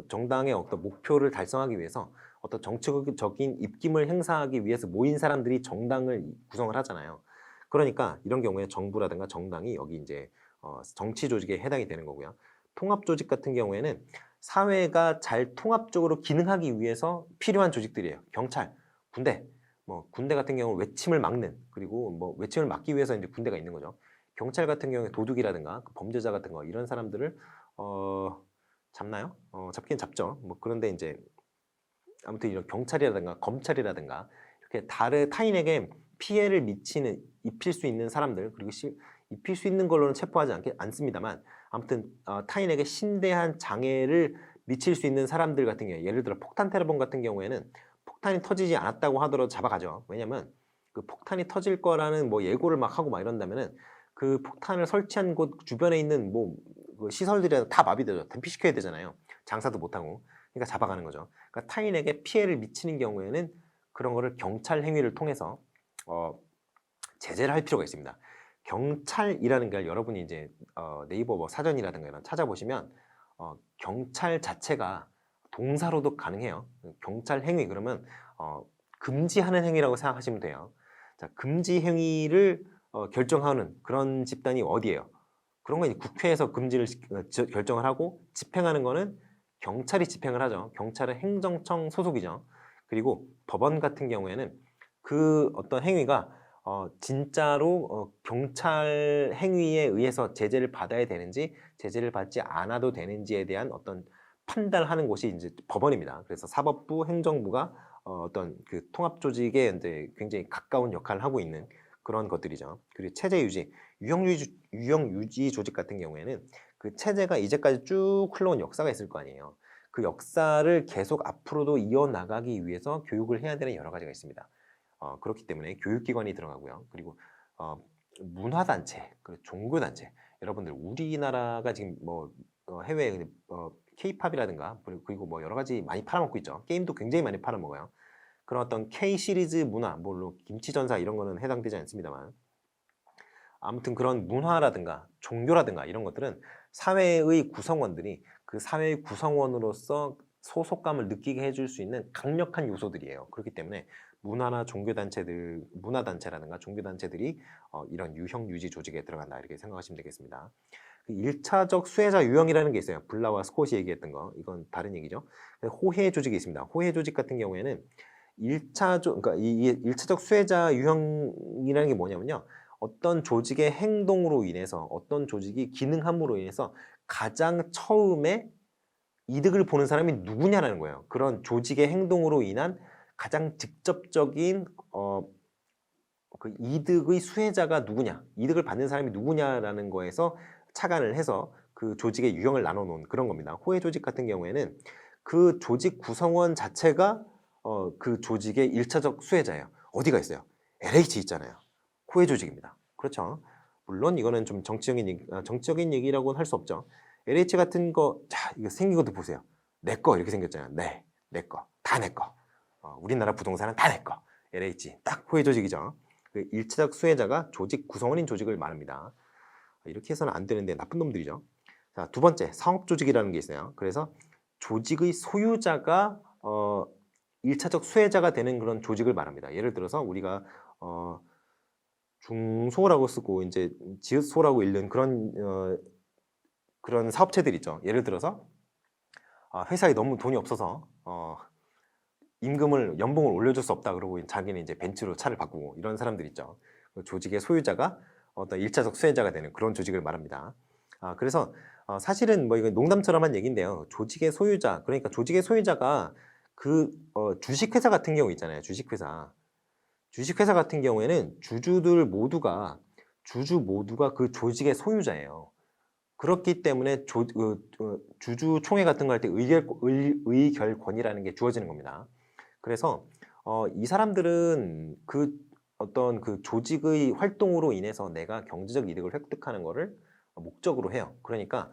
정당의 어떤 목표를 달성하기 위해서 어떤 정치적인 입김을 행사하기 위해서 모인 사람들이 정당을 구성을 하잖아요. 그러니까 이런 경우에 정부라든가 정당이 여기 이제 정치 조직에 해당이 되는 거고요. 통합 조직 같은 경우에는 사회가 잘 통합적으로 기능하기 위해서 필요한 조직들이에요. 경찰, 군대, 뭐 군대 같은 경우 외침을 막는, 그리고 뭐 외침을 막기 위해서 이제 군대가 있는 거죠. 경찰 같은 경우에 도둑이라든가 범죄자 같은 거 이런 사람들을 잡나요? 잡긴 잡죠. 뭐 그런데 이제 아무튼 이런 경찰이라든가 검찰이라든가 이렇게 타인에게 피해를 입힐 수 있는 사람들, 그리고 입힐 수 있는 걸로는 체포하지 않습니다만 아무튼 타인에게 심대한 장애를 미칠 수 있는 사람들 같은 경우에, 예를 들어 폭탄 테러범 같은 경우에는 폭탄이 터지지 않았다고 하더라도 잡아가죠. 왜냐면 그 폭탄이 터질 거라는 뭐 예고를 막 하고 막 이런다면은 그 폭탄을 설치한 곳 주변에 있는 그 시설들이 다 마비되죠. 대피시켜야 되잖아요. 장사도 못하고. 그러니까 잡아가는 거죠. 그러니까 타인에게 피해를 미치는 경우에는 그런 거를 경찰 행위를 통해서 제재를 할 필요가 있습니다. 경찰이라는 게 여러분이 이제 네이버 뭐 사전이라든가 이런 찾아보시면 경찰 자체가 동사로도 가능해요. 경찰 행위 그러면 금지하는 행위라고 생각하시면 돼요. 자, 금지 행위를 결정하는 그런 집단이 어디예요? 그런 건 국회에서 금지를 결정을 하고 집행하는 거는 경찰이 집행을 하죠. 경찰은 행정청 소속이죠. 그리고 법원 같은 경우에는 그 어떤 행위가 진짜로 경찰 행위에 의해서 제재를 받아야 되는지 제재를 받지 않아도 되는지에 대한 어떤 판단을 하는 곳이 이제 법원입니다. 그래서 사법부, 행정부가 어떤 그 통합 조직에 이제 굉장히 가까운 역할을 하고 있는 그런 것들이죠. 그리고 체제 유지, 유형 유지 조직 같은 경우에는 그 체제가 이제까지 쭉 흘러온 역사가 있을 거 아니에요. 그 역사를 계속 앞으로도 이어나가기 위해서 교육을 해야 되는 여러 가지가 있습니다. 그렇기 때문에 교육기관이 들어가고요. 그리고 문화단체, 그리고 종교단체. 여러분들 우리나라가 지금 뭐 해외에 K-팝이라든가 그리고 뭐 여러 가지 많이 팔아먹고 있죠. 게임도 굉장히 많이 팔아먹어요. 그런 어떤 K 시리즈 문화, 물론 김치전사 이런 거는 해당되지 않습니다만 아무튼 그런 문화라든가 종교라든가 이런 것들은 사회의 구성원들이 그 사회의 구성원으로서 소속감을 느끼게 해줄 수 있는 강력한 요소들이에요. 그렇기 때문에 문화나 종교단체들, 문화단체라든가 종교단체들이 이런 유형 유지 조직에 들어간다 이렇게 생각하시면 되겠습니다. 1차적 수혜자 유형이라는 게 있어요. 블라와 스콧이 얘기했던 거. 이건 다른 얘기죠. 호혜 조직이 있습니다. 호혜 조직 같은 경우에는 1차적, 그러니까 이 1차적 수혜자 유형이라는 게 뭐냐면요. 어떤 조직의 행동으로 인해서 어떤 조직이 기능함으로 인해서 가장 처음에 이득을 보는 사람이 누구냐라는 거예요. 그런 조직의 행동으로 인한 가장 직접적인 그 이득의 수혜자가 누구냐, 이득을 받는 사람이 누구냐라는 거에서 착안을 해서 그 조직의 유형을 나눠 놓은 그런 겁니다. 호혜 조직 같은 경우에는 그 조직 구성원 자체가 그 조직의 1차적 수혜자예요. 어디가 있어요? LH 있잖아요. 호혜 조직입니다. 그렇죠. 물론 이거는 좀 정치적인 얘기라고는 할 수 없죠. LH 같은 거, 자, 이거 생긴 것도 보세요. 내 거 이렇게 생겼잖아요. 네, 내 거, 다 내 거. 우리나라 부동산은 다 내 거. LH 딱 호혜 조직이죠. 그 1차적 수혜자가 조직 구성원인 조직을 말합니다. 이렇게 해서는 안 되는데 나쁜 놈들이죠. 자, 두 번째, 상업 조직이라는 게 있어요. 그래서 조직의 소유자가 1차적 수혜자가 되는 그런 조직을 말합니다. 예를 들어서 우리가 중소라고 쓰고 이제 지읒소라고 읽는 그런 사업체들 있죠. 예를 들어서 회사에 너무 돈이 없어서 연봉을 올려줄 수 없다 그러고 자기는 이제 벤츠로 차를 바꾸고 이런 사람들 있죠. 조직의 소유자가 어떤 1차적 수혜자가 되는 그런 조직을 말합니다. 그래서 사실은 뭐 이거 농담처럼 한 얘기인데요. 조직의 소유자, 그러니까 조직의 소유자가 그 주식회사 같은 경우 있잖아요. 주식회사 같은 경우에는 주주 모두가 그 조직의 소유자예요. 그렇기 때문에 주주총회 같은 거 할 때 의결권이라는 게 주어지는 겁니다. 그래서 이 사람들은 그 어떤 그 조직의 활동으로 인해서 내가 경제적 이득을 획득하는 것을 목적으로 해요. 그러니까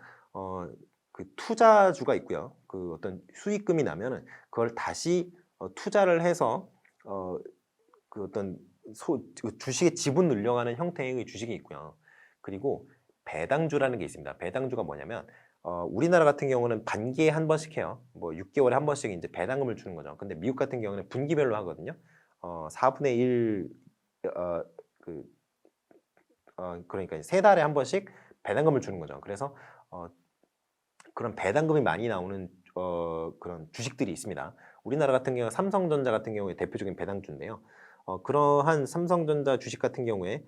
그 투자주가 있고요. 그 어떤 수익금이 나면은 그걸 다시 투자를 해서 그 어떤 그 주식의 지분 늘려가는 형태의 주식이 있고요. 그리고 배당주라는 게 있습니다. 배당주가 뭐냐면 우리나라 같은 경우는 반기에 한 번씩 해요. 뭐 6개월에 한 번씩 이제 배당금을 주는 거죠. 근데 미국 같은 경우는 분기별로 하거든요. 4분의 1 그러니까 세 달에 한 번씩 배당금을 주는 거죠. 그래서 그런 배당금이 많이 나오는 그런 주식들이 있습니다. 우리나라 같은 경우 삼성전자 같은 경우에 대표적인 배당주인데요. 그러한 삼성전자 주식 같은 경우에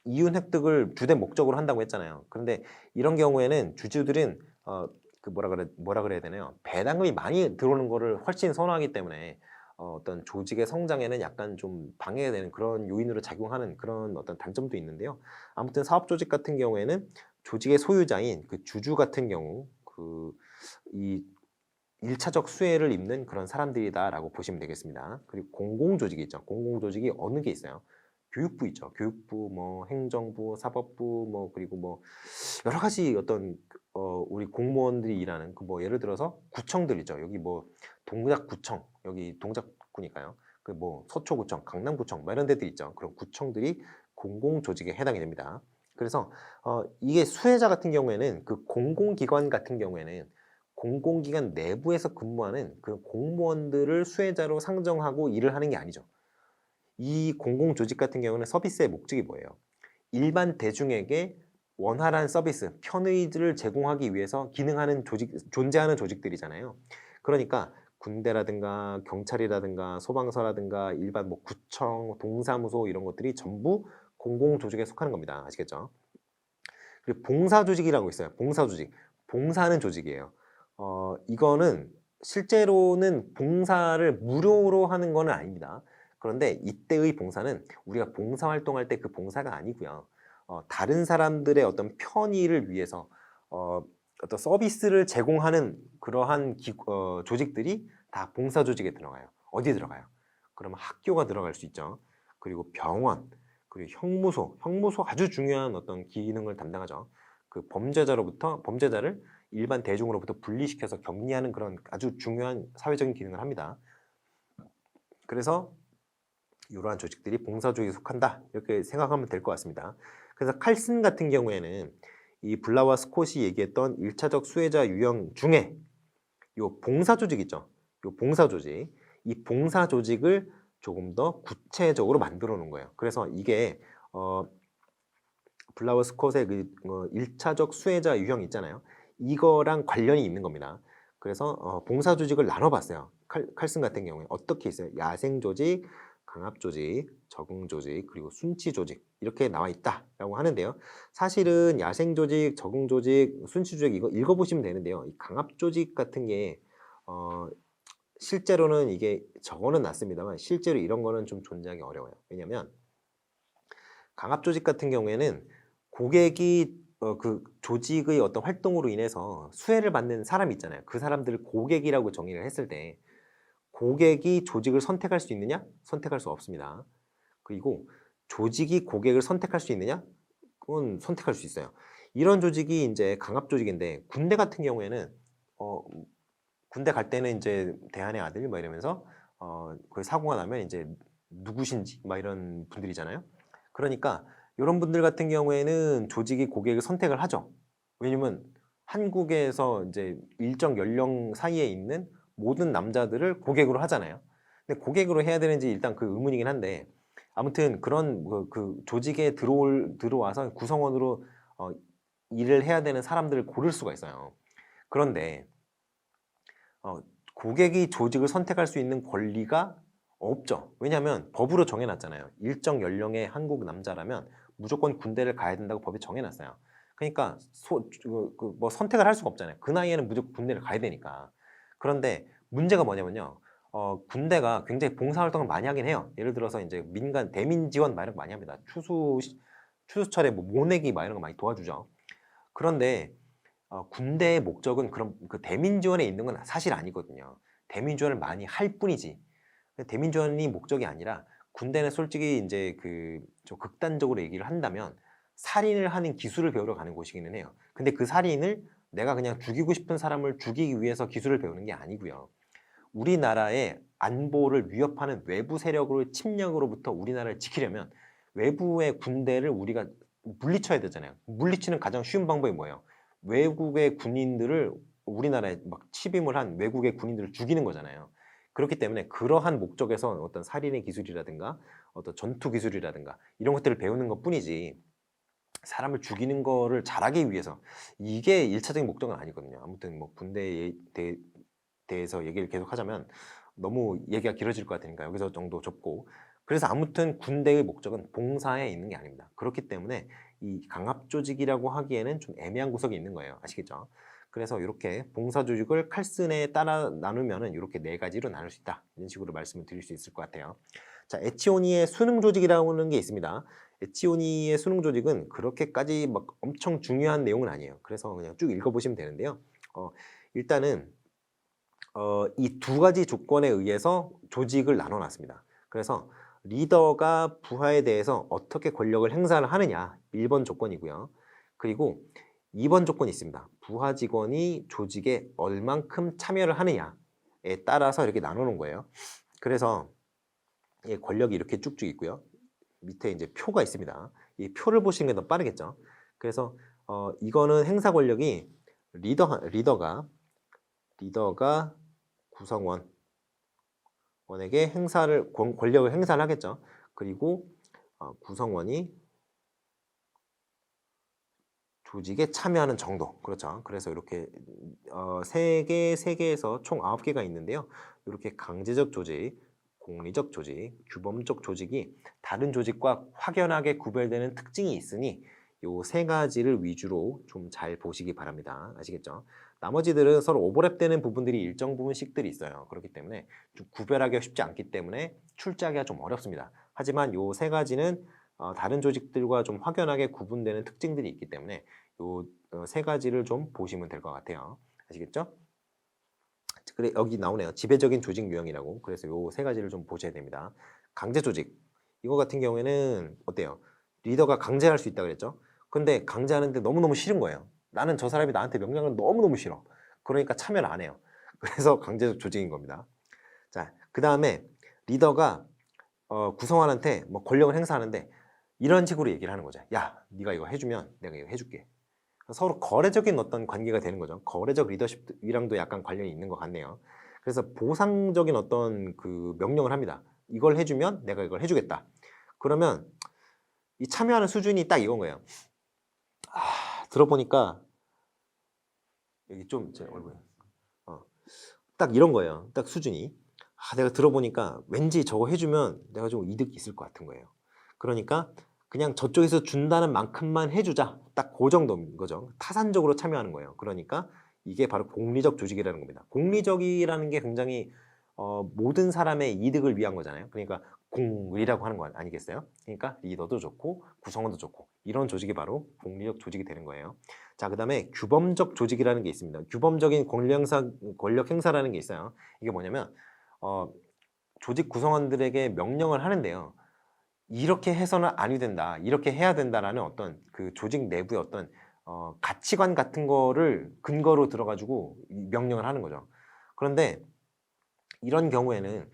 이윤 획득을 주된 목적으로 한다고 했잖아요. 그런데 이런 경우에는 주주들은 그 뭐라 그래야 되나요? 배당금이 많이 들어오는 거를 훨씬 선호하기 때문에 어떤 조직의 성장에는 약간 좀 방해가 되는 그런 요인으로 작용하는 그런 어떤 단점도 있는데요. 아무튼 사업 조직 같은 경우에는 조직의 소유자인 그 주주 같은 경우 이 1차적 수혜를 입는 그런 사람들이다라고 보시면 되겠습니다. 그리고 공공조직이 있죠. 공공조직이 어느 게 있어요? 교육부 있죠. 교육부, 뭐 행정부, 사법부, 뭐 그리고 뭐 여러 가지 어떤 우리 공무원들이 일하는 그 뭐 예를 들어서 구청들이죠. 여기 뭐 동작구청, 여기 동작구니까요. 그 뭐 서초구청, 강남구청, 뭐 이런 데들 있죠. 그런 구청들이 공공조직에 해당이 됩니다. 그래서 이게 수혜자 같은 경우에는 그 공공기관 같은 경우에는 공공기관 내부에서 근무하는 그 공무원들을 수혜자로 상정하고 일을 하는 게 아니죠. 이 공공조직 같은 경우는 서비스의 목적이 뭐예요? 일반 대중에게 원활한 서비스, 편의를 제공하기 위해서 존재하는 조직들이잖아요. 그러니까 군대라든가 경찰이라든가 소방서라든가 일반 뭐 구청, 동사무소 이런 것들이 전부 공공조직에 속하는 겁니다. 아시겠죠? 그리고 봉사조직이라고 있어요. 봉사조직. 봉사하는 조직이에요. 이거는 실제로는 봉사를 무료로 하는 건 아닙니다. 그런데 이때의 봉사는 우리가 봉사활동할 때 그 봉사가 아니고요. 다른 사람들의 어떤 편의를 위해서 어떤 서비스를 제공하는 그러한 조직들이 다 봉사조직에 들어가요. 어디에 들어가요? 그러면 학교가 들어갈 수 있죠. 그리고 병원, 그리고 형무소 아주 중요한 어떤 기능을 담당하죠. 그 범죄자를 일반 대중으로부터 분리시켜서 격리하는 그런 아주 중요한 사회적인 기능을 합니다. 그래서 이러한 조직들이 봉사 조직에 속한다 이렇게 생각하면 될 것 같습니다. 그래서 칼슨 같은 경우에는 이 블라와 스콧이 얘기했던 1차적 수혜자 유형 중에 요 봉사 조직 있죠. 요 봉사 조직, 이 봉사 조직을 조금 더 구체적으로 만들어 놓은 거예요. 그래서 이게 블라와 스콧의 그 1차적 수혜자 유형 있잖아요. 이거랑 관련이 있는 겁니다. 그래서 봉사 조직을 나눠봤어요. 칼슨 같은 경우에 어떻게 있어요? 야생 조직, 강압 조직, 적응 조직, 그리고 순치 조직 이렇게 나와 있다라고 하는데요. 사실은 야생 조직, 적응 조직, 순치 조직 이거 읽어보시면 되는데요. 이 강압 조직 같은 게 실제로는 이게 적어는 놨습니다만 실제로 이런 거는 좀 존재하기 어려워요. 왜냐하면 강압 조직 같은 경우에는 고객이 그 조직의 어떤 활동으로 인해서 수혜를 받는 사람이 있잖아요. 그 사람들을 고객이라고 정의를 했을 때 고객이 조직을 선택할 수 있느냐? 선택할 수 없습니다. 그리고 조직이 고객을 선택할 수 있느냐? 그건 선택할 수 있어요. 이런 조직이 이제 강압 조직인데 군대 같은 경우에는 군대 갈 때는 이제 대한의 아들 뭐 이러면서 그 사고가 나면 이제 누구신지 막 이런 분들이잖아요. 그러니까 이런 분들 같은 경우에는 조직이 고객을 선택을 하죠. 왜냐면 한국에서 이제 일정 연령 사이에 있는 모든 남자들을 고객으로 하잖아요. 근데 고객으로 해야 되는지 일단 그 의문이긴 한데 아무튼 그런 그 조직에 들어와서 구성원으로 일을 해야 되는 사람들을 고를 수가 있어요. 그런데 고객이 조직을 선택할 수 있는 권리가 없죠. 왜냐하면 법으로 정해놨잖아요. 일정 연령의 한국 남자라면 무조건 군대를 가야 된다고 법이 정해놨어요. 그러니까 뭐 선택을 할 수가 없잖아요. 그 나이에는 무조건 군대를 가야 되니까. 그런데 문제가 뭐냐면요. 군대가 굉장히 봉사활동을 많이 하긴 해요. 예를 들어서 이제 민간 대민 지원 막 이런 거 많이 합니다. 추수철에 뭐 모내기 막 이런 거 많이 도와주죠. 그런데 군대의 목적은 그런 그 대민 지원에 있는 건 사실 아니거든요. 대민 지원을 많이 할 뿐이지. 대민 지원이 목적이 아니라 군대는 솔직히 이제 좀 극단적으로 얘기를 한다면 살인을 하는 기술을 배우러 가는 곳이기는 해요. 근데 그 살인을 내가 그냥 죽이고 싶은 사람을 죽이기 위해서 기술을 배우는 게 아니고요. 우리나라의 안보를 위협하는 외부 세력으로 침략으로부터 우리나라를 지키려면 외부의 군대를 우리가 물리쳐야 되잖아요. 물리치는 가장 쉬운 방법이 뭐예요? 외국의 군인들을 우리나라에 막 침입을 한 외국의 군인들을 죽이는 거잖아요. 그렇기 때문에 그러한 목적에서 어떤 살인의 기술이라든가 어떤 전투 기술이라든가 이런 것들을 배우는 것 뿐이지 사람을 죽이는 거를 잘하기 위해서 이게 1차적인 목적은 아니거든요. 아무튼 뭐 군대에 대해서 얘기를 계속 하자면 너무 얘기가 길어질 것 같으니까 여기서 정도 접고 그래서 아무튼 군대의 목적은 봉사에 있는 게 아닙니다. 그렇기 때문에 이 강압 조직이라고 하기에는 좀 애매한 구석이 있는 거예요. 아시겠죠? 그래서 이렇게 봉사 조직을 칼슨에 따라 나누면은 이렇게 4가지로 나눌 수 있다. 이런 식으로 말씀을 드릴 수 있을 것 같아요. 자, 에치오니의 수능 조직이라고 하는 게 있습니다. 에치오니의 수능 조직은 그렇게까지 막 엄청 중요한 내용은 아니에요. 그래서 그냥 쭉 읽어보시면 되는데요. 일단은 이 2가지 조건에 의해서 조직을 나눠놨습니다. 그래서 리더가 부하에 대해서 어떻게 권력을 행사를 하느냐 1번 조건이고요. 그리고 2번 조건이 있습니다. 부하 직원이 조직에 얼만큼 참여를 하느냐에 따라서 이렇게 나누는 거예요. 그래서 권력이 이렇게 쭉쭉 있고요. 밑에 이제 표가 있습니다. 이 표를 보시는 게 더 빠르겠죠. 그래서 이거는 행사 권력이 리더가 구성원에게 권력을 행사를 하겠죠. 그리고 구성원이 조직에 참여하는 정도. 그렇죠. 그래서 이렇게 3개에서 총 9개가 있는데요. 이렇게 강제적 조직, 공리적 조직, 규범적 조직이 다른 조직과 확연하게 구별되는 특징이 있으니 이 3가지를 위주로 좀 잘 보시기 바랍니다. 아시겠죠? 나머지들은 서로 오버랩되는 부분들이 일정 부분씩들이 있어요. 그렇기 때문에 좀 구별하기가 쉽지 않기 때문에 출제하기가 좀 어렵습니다. 하지만 이 3가지는 다른 조직들과 좀 확연하게 구분되는 특징들이 있기 때문에 이 3가지를 좀 보시면 될 것 같아요. 아시겠죠? 그래 여기 나오네요. 지배적인 조직 유형이라고. 그래서 이 3가지를 좀 보셔야 됩니다. 강제 조직. 이거 같은 경우에는 어때요? 리더가 강제할 수 있다 그랬죠? 근데 강제하는데 너무너무 싫은 거예요. 나는 저 사람이 나한테 명령을 너무너무 싫어. 그러니까 참여를 안 해요. 그래서 강제적 조직인 겁니다. 자, 그 다음에 리더가 구성원한테 뭐 권력을 행사하는데 이런 식으로 얘기를 하는 거죠. 야, 네가 이거 해주면 내가 이거 해줄게. 서로 거래적인 어떤 관계가 되는 거죠. 거래적 리더십이랑도 약간 관련이 있는 것 같네요. 그래서 보상적인 어떤 그 명령을 합니다. 이걸 해주면 내가 이걸 해주겠다. 그러면 이 참여하는 수준이 딱 이건 거예요. 들어보니까 여기 좀 제 얼굴 딱 이런 거예요. 딱 수준이. 내가 들어보니까 왠지 저거 해주면 내가 좀 이득이 있을 것 같은 거예요. 그러니까 그냥 저쪽에서 준다는 만큼만 해주자. 딱 그 정도인 거죠. 타산적으로 참여하는 거예요. 그러니까 이게 바로 공리적 조직이라는 겁니다. 공리적이라는 게 굉장히 모든 사람의 이득을 위한 거잖아요. 그러니까 공리라고 하는 거 아니겠어요? 그러니까 리더도 좋고 구성원도 좋고 이런 조직이 바로 공리적 조직이 되는 거예요. 자, 그 다음에 규범적 조직이라는 게 있습니다. 규범적인 권력 행사라는 게 있어요. 이게 뭐냐면 조직 구성원들에게 명령을 하는데요. 이렇게 해서는 아니 된다, 이렇게 해야 된다라는 어떤 그 조직 내부의 어떤 가치관 같은 거를 근거로 들어가지고 명령을 하는 거죠. 그런데 이런 경우에는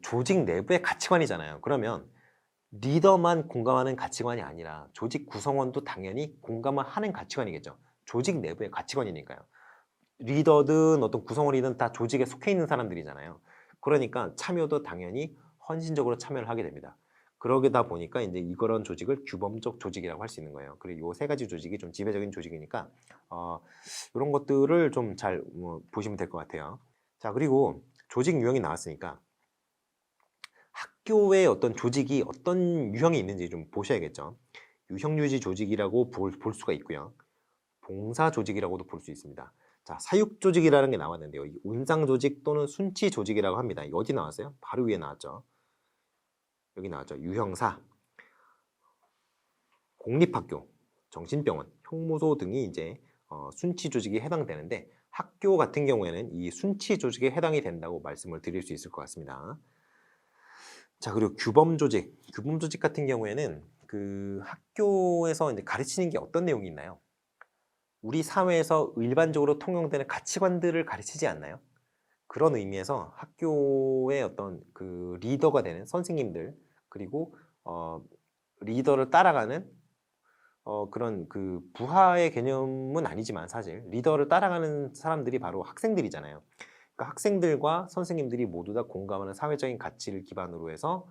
조직 내부의 가치관이잖아요. 그러면 리더만 공감하는 가치관이 아니라 조직 구성원도 당연히 공감을 하는 가치관이겠죠. 조직 내부의 가치관이니까요. 리더든 어떤 구성원이든 다 조직에 속해 있는 사람들이잖아요. 그러니까 참여도 당연히 헌신적으로 참여를 하게 됩니다. 그러다 보니까 이제 이런 조직을 규범적 조직이라고 할 수 있는 거예요. 그리고 이 세 가지 조직이 좀 지배적인 조직이니까 이런 것들을 좀 잘 보시면 될 것 같아요. 자, 그리고 조직 유형이 나왔으니까 학교의 어떤 조직이 어떤 유형이 있는지 좀 보셔야겠죠. 유형유지 조직이라고 볼 수가 있고요. 봉사 조직이라고도 볼 수 있습니다. 자, 사육 조직이라는 게 나왔는데요. 이 운상 조직 또는 순치 조직이라고 합니다. 어디 나왔어요? 바로 위에 나왔죠. 여기 나왔죠. 유형사, 공립학교, 정신병원, 형무소 등이 이제 순치 조직에 해당되는데 학교 같은 경우에는 이 순치 조직에 해당이 된다고 말씀을 드릴 수 있을 것 같습니다. 자, 그리고 규범 조직 같은 경우에는 그 학교에서 이제 가르치는 게 어떤 내용이 있나요? 우리 사회에서 일반적으로 통용되는 가치관들을 가르치지 않나요? 그런 의미에서 학교의 어떤 그 리더가 되는 선생님들, 그리고 리더를 따라가는 그런 그 부하의 개념은 아니지만 사실 리더를 따라가는 사람들이 바로 학생들이잖아요. 그러니까 학생들과 선생님들이 모두 다 공감하는 사회적인 가치를 기반으로 해서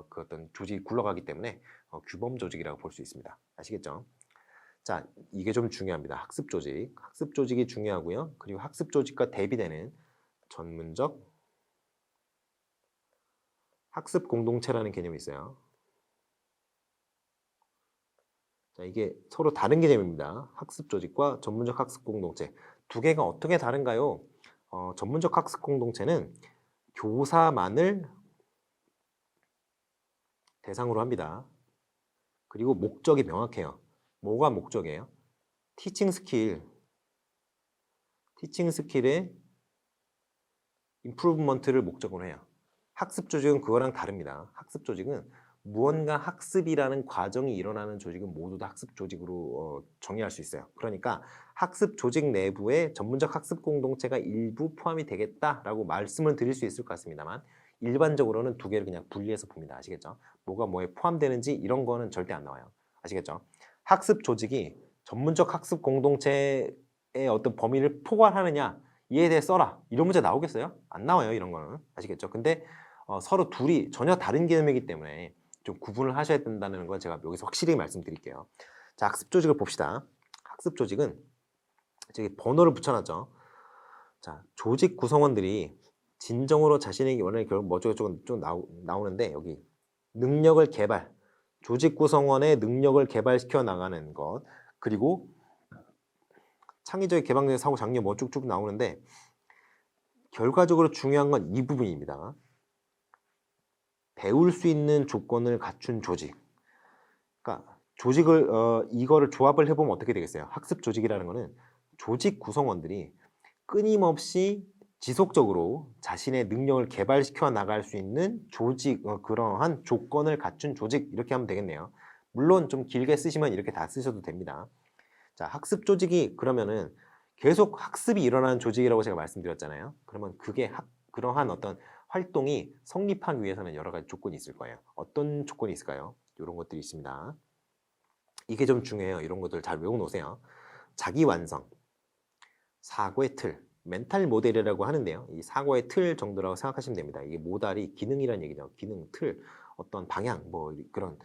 그 어떤 조직이 굴러가기 때문에 규범 조직이라고 볼 수 있습니다. 아시겠죠? 자, 이게 좀 중요합니다. 학습 조직. 학습 조직이 중요하고요. 그리고 학습 조직과 대비되는 전문적 학습 공동체라는 개념이 있어요. 자, 이게 서로 다른 개념입니다. 학습 조직과 전문적 학습 공동체. 두 개가 어떻게 다른가요? 전문적 학습 공동체는 교사만을 대상으로 합니다. 그리고 목적이 명확해요. 뭐가 목적이에요? 티칭 스킬의 임프루브먼트를 목적으로 해요. 학습 조직은 그거랑 다릅니다. 학습 조직은 무언가 학습이라는 과정이 일어나는 조직은 모두 다 학습 조직으로 정의할 수 있어요. 그러니까 학습 조직 내부에 전문적 학습 공동체가 일부 포함이 되겠다라고 말씀을 드릴 수 있을 것 같습니다만 일반적으로는 두 개를 그냥 분리해서 봅니다. 아시겠죠? 뭐가 뭐에 포함되는지 이런 거는 절대 안 나와요. 아시겠죠? 학습 조직이 전문적 학습 공동체의 어떤 범위를 포괄하느냐 이에 대해 써라. 이런 문제 나오겠어요? 안 나와요. 이런 거는. 아시겠죠? 근데 서로 둘이 전혀 다른 개념이기 때문에 좀 구분을 하셔야 된다는 걸 제가 여기서 확실히 말씀드릴게요. 자, 학습 조직을 봅시다. 학습 조직은 저기 번호를 붙여놨죠. 자, 조직 구성원들이 진정으로 자신에게 원하는 결국 뭐죠? 좀 나오는데 여기 능력을 개발, 조직 구성원의 능력을 개발시켜 나가는 것, 그리고 창의적인 개방적인 사고 장려 뭐 쭉쭉 나오는데 결과적으로 중요한 건 이 부분입니다. 배울 수 있는 조건을 갖춘 조직. 그러니까 조직을 이거를 조합을 해보면 어떻게 되겠어요? 학습 조직이라는 거는 조직 구성원들이 끊임없이 지속적으로 자신의 능력을 개발시켜 나갈 수 있는 조직, 그러한 조건을 갖춘 조직 이렇게 하면 되겠네요. 물론 좀 길게 쓰시면 이렇게 다 쓰셔도 됩니다. 자, 학습 조직이 그러면은 계속 학습이 일어나는 조직이라고 제가 말씀드렸잖아요. 그러면 그게 그러한 어떤 활동이 성립하기 위해서는 여러 가지 조건이 있을 거예요. 어떤 조건이 있을까요? 이런 것들이 있습니다. 이게 좀 중요해요. 이런 것들 잘 외워놓으세요. 자기 완성, 사고의 틀, 멘탈 모델이라고 하는데요. 이 사고의 틀 정도라고 생각하시면 됩니다. 이게 모달이 기능이라는 얘기죠. 기능, 틀, 어떤 방향, 뭐 그런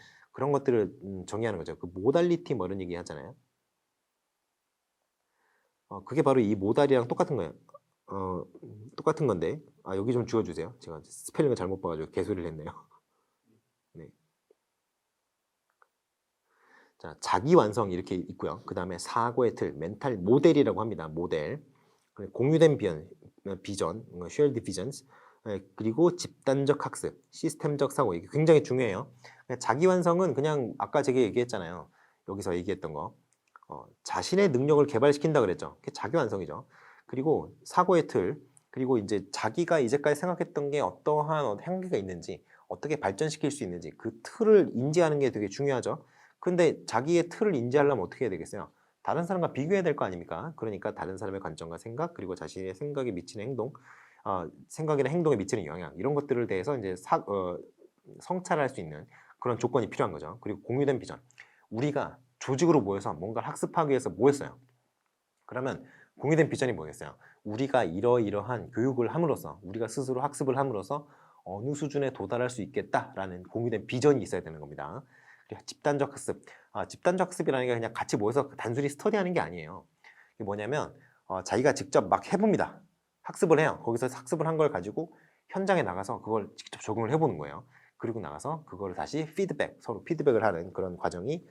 것들을 정의하는 거죠. 그 모달리티 뭐 이런 얘기 하잖아요. 그게 바로 이 모달이랑 똑같은 거예요. 똑같은 건데, 여기 좀 지워주세요. 제가 스펠링을 잘못 봐가지고 개소리를 했네요. 네. 자, 자기 완성 이렇게 있고요. 그 다음에 사고의 틀, 멘탈 모델이라고 합니다. 모델. 공유된 비전, shared visions. 그리고 집단적 학습, 시스템적 사고. 이게 굉장히 중요해요. 자기 완성은 그냥 아까 제가 얘기했잖아요. 여기서 얘기했던 거. 자신의 능력을 개발시킨다 그랬죠. 그게 자기 완성이죠. 그리고 사고의 틀, 그리고 이제 자기가 이제까지 생각했던 게 어떠한 한계가 있는지, 어떻게 발전시킬 수 있는지 그 틀을 인지하는 게 되게 중요하죠. 근데 자기의 틀을 인지하려면 어떻게 해야 되겠어요? 다른 사람과 비교해야 될 거 아닙니까? 그러니까 다른 사람의 관점과 생각, 그리고 자신의 생각에 미치는 행동, 생각이나 행동에 미치는 영향, 이런 것들을 대해서 이제 성찰할 수 있는 그런 조건이 필요한 거죠. 그리고 공유된 비전. 우리가 조직으로 모여서 뭔가를 학습하기 위해서 모였어요. 그러면 공유된 비전이 뭐겠어요? 우리가 이러이러한 교육을 함으로써, 우리가 스스로 학습을 함으로써 어느 수준에 도달할 수 있겠다라는 공유된 비전이 있어야 되는 겁니다. 그리고 집단적 학습. 집단적 학습이라는 게 그냥 같이 모여서 단순히 스터디하는 게 아니에요. 이게 뭐냐면 자기가 직접 막 해봅니다. 학습을 해요. 거기서 학습을 한 걸 가지고 현장에 나가서 그걸 직접 적용을 해보는 거예요. 그리고 나가서 그거를 다시 서로 피드백을 하는 그런 과정이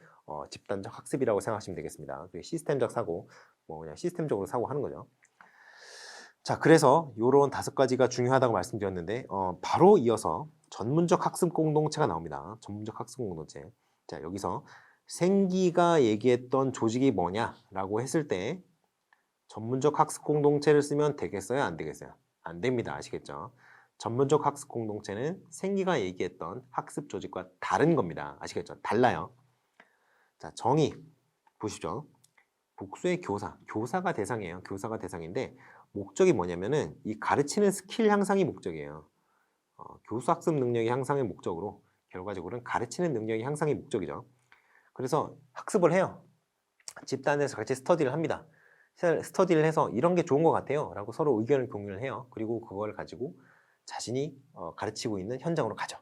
집단적 학습이라고 생각하시면 되겠습니다. 그리고 시스템적 사고, 뭐 그냥 시스템적으로 사고하는 거죠. 자, 그래서 이런 5가지가 중요하다고 말씀드렸는데 바로 이어서 전문적 학습 공동체가 나옵니다. 전문적 학습 공동체. 자, 여기서 생기가 얘기했던 조직이 뭐냐라고 했을 때 전문적 학습 공동체를 쓰면 되겠어요? 안 되겠어요? 안 됩니다. 아시겠죠? 전문적 학습 공동체는 생기가 얘기했던 학습 조직과 다른 겁니다. 아시겠죠? 달라요. 자, 정의 보시죠. 복수의 교사가 대상이에요. 교사가 대상인데 목적이 뭐냐면은 이 가르치는 스킬 향상이 목적이에요. 교수 학습 능력의 향상의 목적으로 결과적으로는 가르치는 능력의 향상이 목적이죠. 그래서 학습을 해요. 집단에서 같이 스터디를 합니다. 스터디를 해서 이런 게 좋은 것 같아요 라고 서로 의견을 공유를 해요. 그리고 그걸 가지고 자신이 가르치고 있는 현장으로 가죠.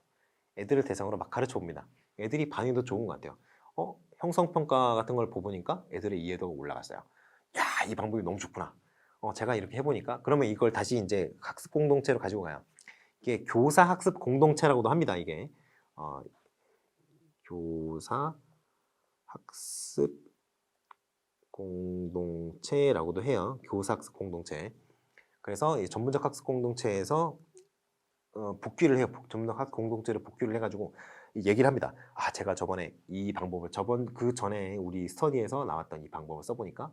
애들을 대상으로 막 가르쳐 봅니다. 애들이 반응도 좋은 것 같아요. 형성평가 같은 걸 보니까 애들의 이해도가 올라갔어요. 야, 이 방법이 너무 좋구나. 제가 이렇게 해보니까 그러면 이걸 다시 이제 학습 공동체로 가지고 가요. 이게 교사 학습 공동체라고도 합니다. 이게 교사 학습 공동체라고도 해요. 교사 학습 공동체. 그래서 이 전문적 학습 공동체에서 복귀를 해요. 전문적 학습 공동체를 복귀를 해가지고 얘기를 합니다. 제가 저번에 이 방법을 그 전에 우리 스터디에서 나왔던 이 방법을 써보니까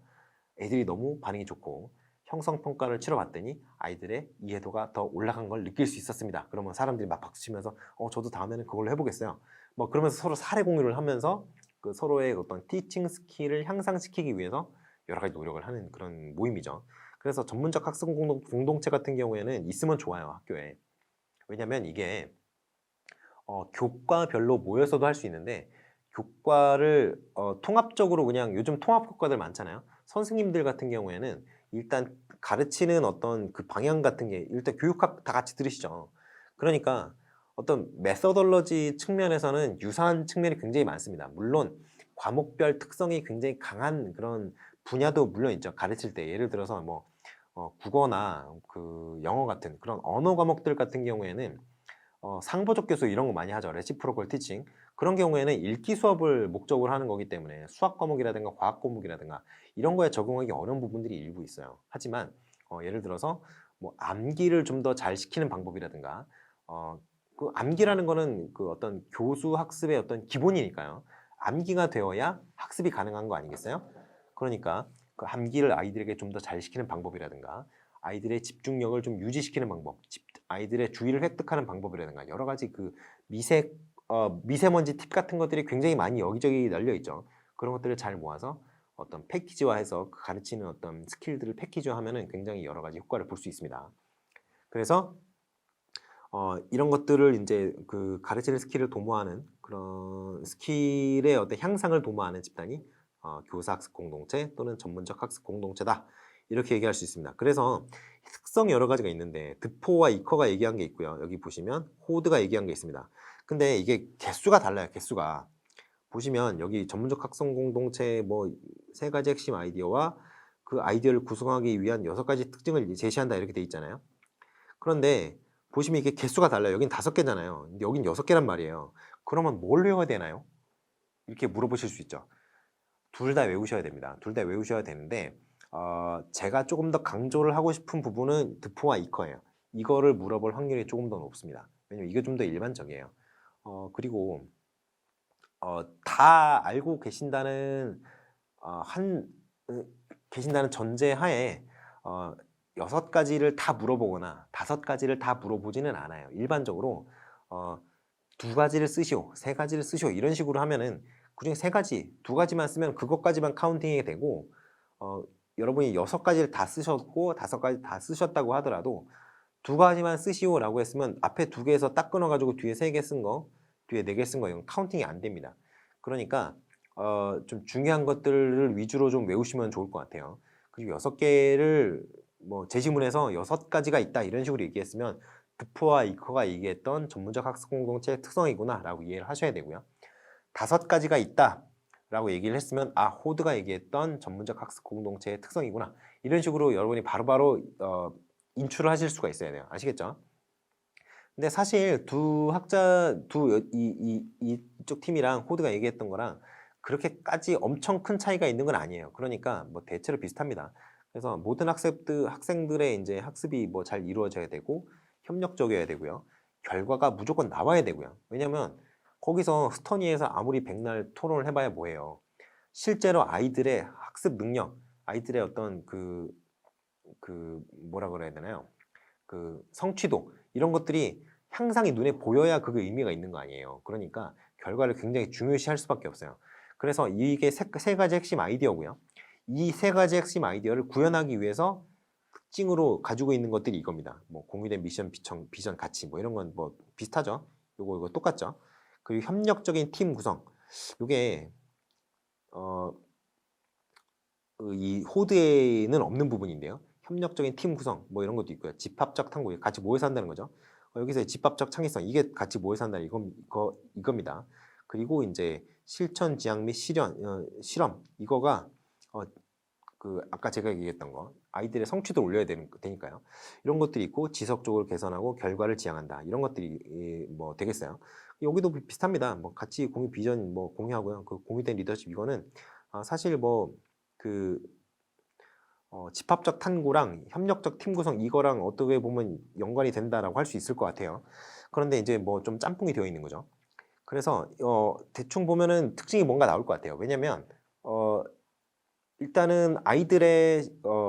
애들이 너무 반응이 좋고 형성평가를 치러봤더니 아이들의 이해도가 더 올라간 걸 느낄 수 있었습니다. 그러면 사람들이 막 박수치면서 저도 다음에는 그걸로 해보겠어요. 뭐 그러면서 서로 사례 공유를 하면서 그 서로의 어떤 티칭 스킬을 향상시키기 위해서 여러 가지 노력을 하는 그런 모임이죠. 그래서 전문적 학습 공동체 같은 경우에는 있으면 좋아요, 학교에. 왜냐면 이게 교과별로 모여서도 할 수 있는데 교과를 통합적으로 그냥 요즘 통합 교과들 많잖아요. 선생님들 같은 경우에는 일단 가르치는 어떤 그 방향 같은 게 일단 교육학 다 같이 들으시죠. 그러니까 어떤 메서덜러지 측면에서는 유사한 측면이 굉장히 많습니다. 물론 과목별 특성이 굉장히 강한 그런 분야도 물론 있죠. 가르칠 때 예를 들어서 뭐 국어나 그 영어 같은 그런 언어 과목들 같은 경우에는 상보적 교수 이런 거 많이 하죠. 레시프로컬 티칭. 그런 경우에는 읽기 수업을 목적으로 하는 거기 때문에 수학 과목이라든가 과학 과목이라든가 이런 거에 적용하기 어려운 부분들이 일부 있어요. 하지만 예를 들어서 뭐 암기를 좀 더 잘 시키는 방법이라든가 그 암기라는 거는 그 어떤 교수 학습의 어떤 기본이니까요. 암기가 되어야 학습이 가능한 거 아니겠어요? 그러니까 그 암기를 아이들에게 좀 더 잘 시키는 방법이라든가 아이들의 집중력을 좀 유지시키는 방법, 아이들의 주의를 획득하는 방법이라든가 여러 가지 그 미세먼지 팁 같은 것들이 굉장히 많이 여기저기 널려 있죠. 그런 것들을 잘 모아서 어떤 패키지화해서 그 가르치는 어떤 스킬들을 패키지화하면은 굉장히 여러 가지 효과를 볼 수 있습니다. 그래서 이런 것들을 인제 그 가르치는 스킬을 도모하는 그런 스킬의 어떤 향상을 도모하는 집단이 교사 학습 공동체 또는 전문적 학습 공동체다. 이렇게 얘기할 수 있습니다. 그래서 특성이 여러 가지가 있는데 드포와 이커가 얘기한 게 있고요. 여기 보시면 호드가 얘기한 게 있습니다. 근데 이게 개수가 달라요, 개수가. 보시면 여기 전문적 학습 공동체 뭐 3가지 핵심 아이디어와 그 아이디어를 구성하기 위한 6가지 특징을 제시한다 이렇게 돼 있잖아요. 그런데 보시면 이게 개수가 달라요. 여긴 5개잖아요. 근데 여긴 6개란 말이에요. 그러면 뭘 외워야 되나요? 이렇게 물어보실 수 있죠. 둘 다 외우셔야 됩니다. 둘 다 외우셔야 되는데 제가 조금 더 강조를 하고 싶은 부분은 드포와 이커예요. 이거를 물어볼 확률이 조금 더 높습니다. 왜냐면 이게 좀 더 일반적이에요. 그리고 다 알고 계신다는 어, 한 계신다는 전제하에 6가지를 다 물어보거나 5가지를 다 물어보지는 않아요. 일반적으로 2가지를 쓰시오, 3가지를 쓰시오 이런 식으로 하면은 그중에 3가지, 2가지만 쓰면 그것까지만 카운팅이 되고 여러분이 6가지를 다 쓰셨고 5가지 다 쓰셨다고 하더라도 2가지만 쓰시오라고 했으면 앞에 2개에서 딱 끊어가지고 뒤에 3개 쓴 거, 뒤에 4개 쓴 거 이건 카운팅이 안 됩니다. 그러니까 좀 중요한 것들을 위주로 좀 외우시면 좋을 것 같아요. 그리고 6개를 뭐 제시문에서 6가지가 있다 이런 식으로 얘기했으면 드포와 이커가 얘기했던 전문적 학습 공동체의 특성이구나 라고 이해를 하셔야 되고요. 5가지가 있다 라고 얘기를 했으면 호드가 얘기했던 전문적 학습 공동체의 특성이구나 이런 식으로 여러분이 바로바로 인출을 하실 수가 있어야 돼요. 아시겠죠? 근데 사실 이쪽 팀이랑 호드가 얘기했던 거랑 그렇게까지 엄청 큰 차이가 있는 건 아니에요. 그러니까 뭐 대체로 비슷합니다. 그래서 모든 학생들의 이제 학습이 뭐 잘 이루어져야 되고 협력적이어야 되고요. 결과가 무조건 나와야 되고요. 왜냐면 거기서 스터니에서 아무리 백날 토론을 해봐야 뭐예요. 실제로 아이들의 학습 능력, 아이들의 어떤 뭐라 그래야 되나요? 그 성취도 이런 것들이 향상이 눈에 보여야 그게 의미가 있는 거 아니에요. 그러니까 결과를 굉장히 중요시할 수밖에 없어요. 그래서 이게 세 가지 핵심 아이디어고요. 이 3가지 핵심 아이디어를 구현하기 위해서 특징으로 가지고 있는 것들이 이겁니다. 뭐 공유된 미션, 비전, 가치 뭐 이런 건 뭐 비슷하죠. 이거 똑같죠. 그리고 협력적인 팀 구성. 이게 이 호드에는 없는 부분인데요. 협력적인 팀 구성 뭐 이런 것도 있고요. 집합적 탐구 같이 모여서 한다는 거죠. 여기서 집합적 창의성 이게 같이 모여서 한다 이겁니다. 그리고 이제 실천 지향 및 실험 이거가 아까 제가 얘기했던 거 아이들의 성취도를 올려야 되니까요. 이런 것들이 있고 지속적으로 개선하고 결과를 지향한다 이런 것들이 뭐 되겠어요. 여기도 비슷합니다. 뭐 같이 공유 비전 뭐 공유하고요. 그 공유된 리더십 이거는 사실 그 집합적 탐구랑 협력적 팀 구성 이거랑 어떻게 보면 연관이 된다라고 할 수 있을 것 같아요. 그런데 이제 뭐 좀 짬뽕이 되어 있는 거죠. 그래서 대충 보면은 특징이 뭔가 나올 것 같아요. 왜냐면 일단은 아이들의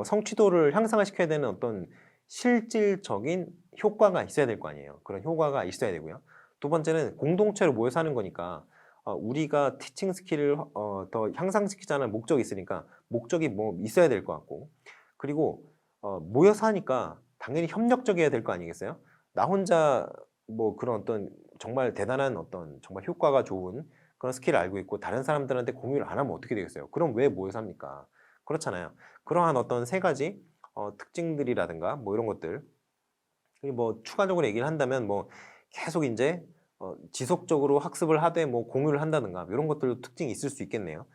성취도를 향상을 시켜야 되는 어떤 실질적인 효과가 있어야 될 거 아니에요. 그런 효과가 있어야 되고요. 두 번째는 공동체로 모여서 하는 거니까 우리가 티칭 스킬을 더 향상시키자는 목적이 있으니까 목적이 뭐 있어야 될 것 같고 그리고 모여서 하니까 당연히 협력적이어야 될 거 아니겠어요? 나 혼자 뭐 그런 어떤 정말 대단한 어떤 정말 효과가 좋은 그런 스킬을 알고 있고 다른 사람들한테 공유를 안 하면 어떻게 되겠어요? 그럼 왜 모여서 합니까? 그렇잖아요. 그러한 어떤 3가지 특징들이라든가 뭐 이런 것들 그리고 뭐 추가적으로 얘기를 한다면 뭐 계속 이제 지속적으로 학습을 하되 뭐 공유를 한다든가 이런 것들도 특징이 있을 수 있겠네요.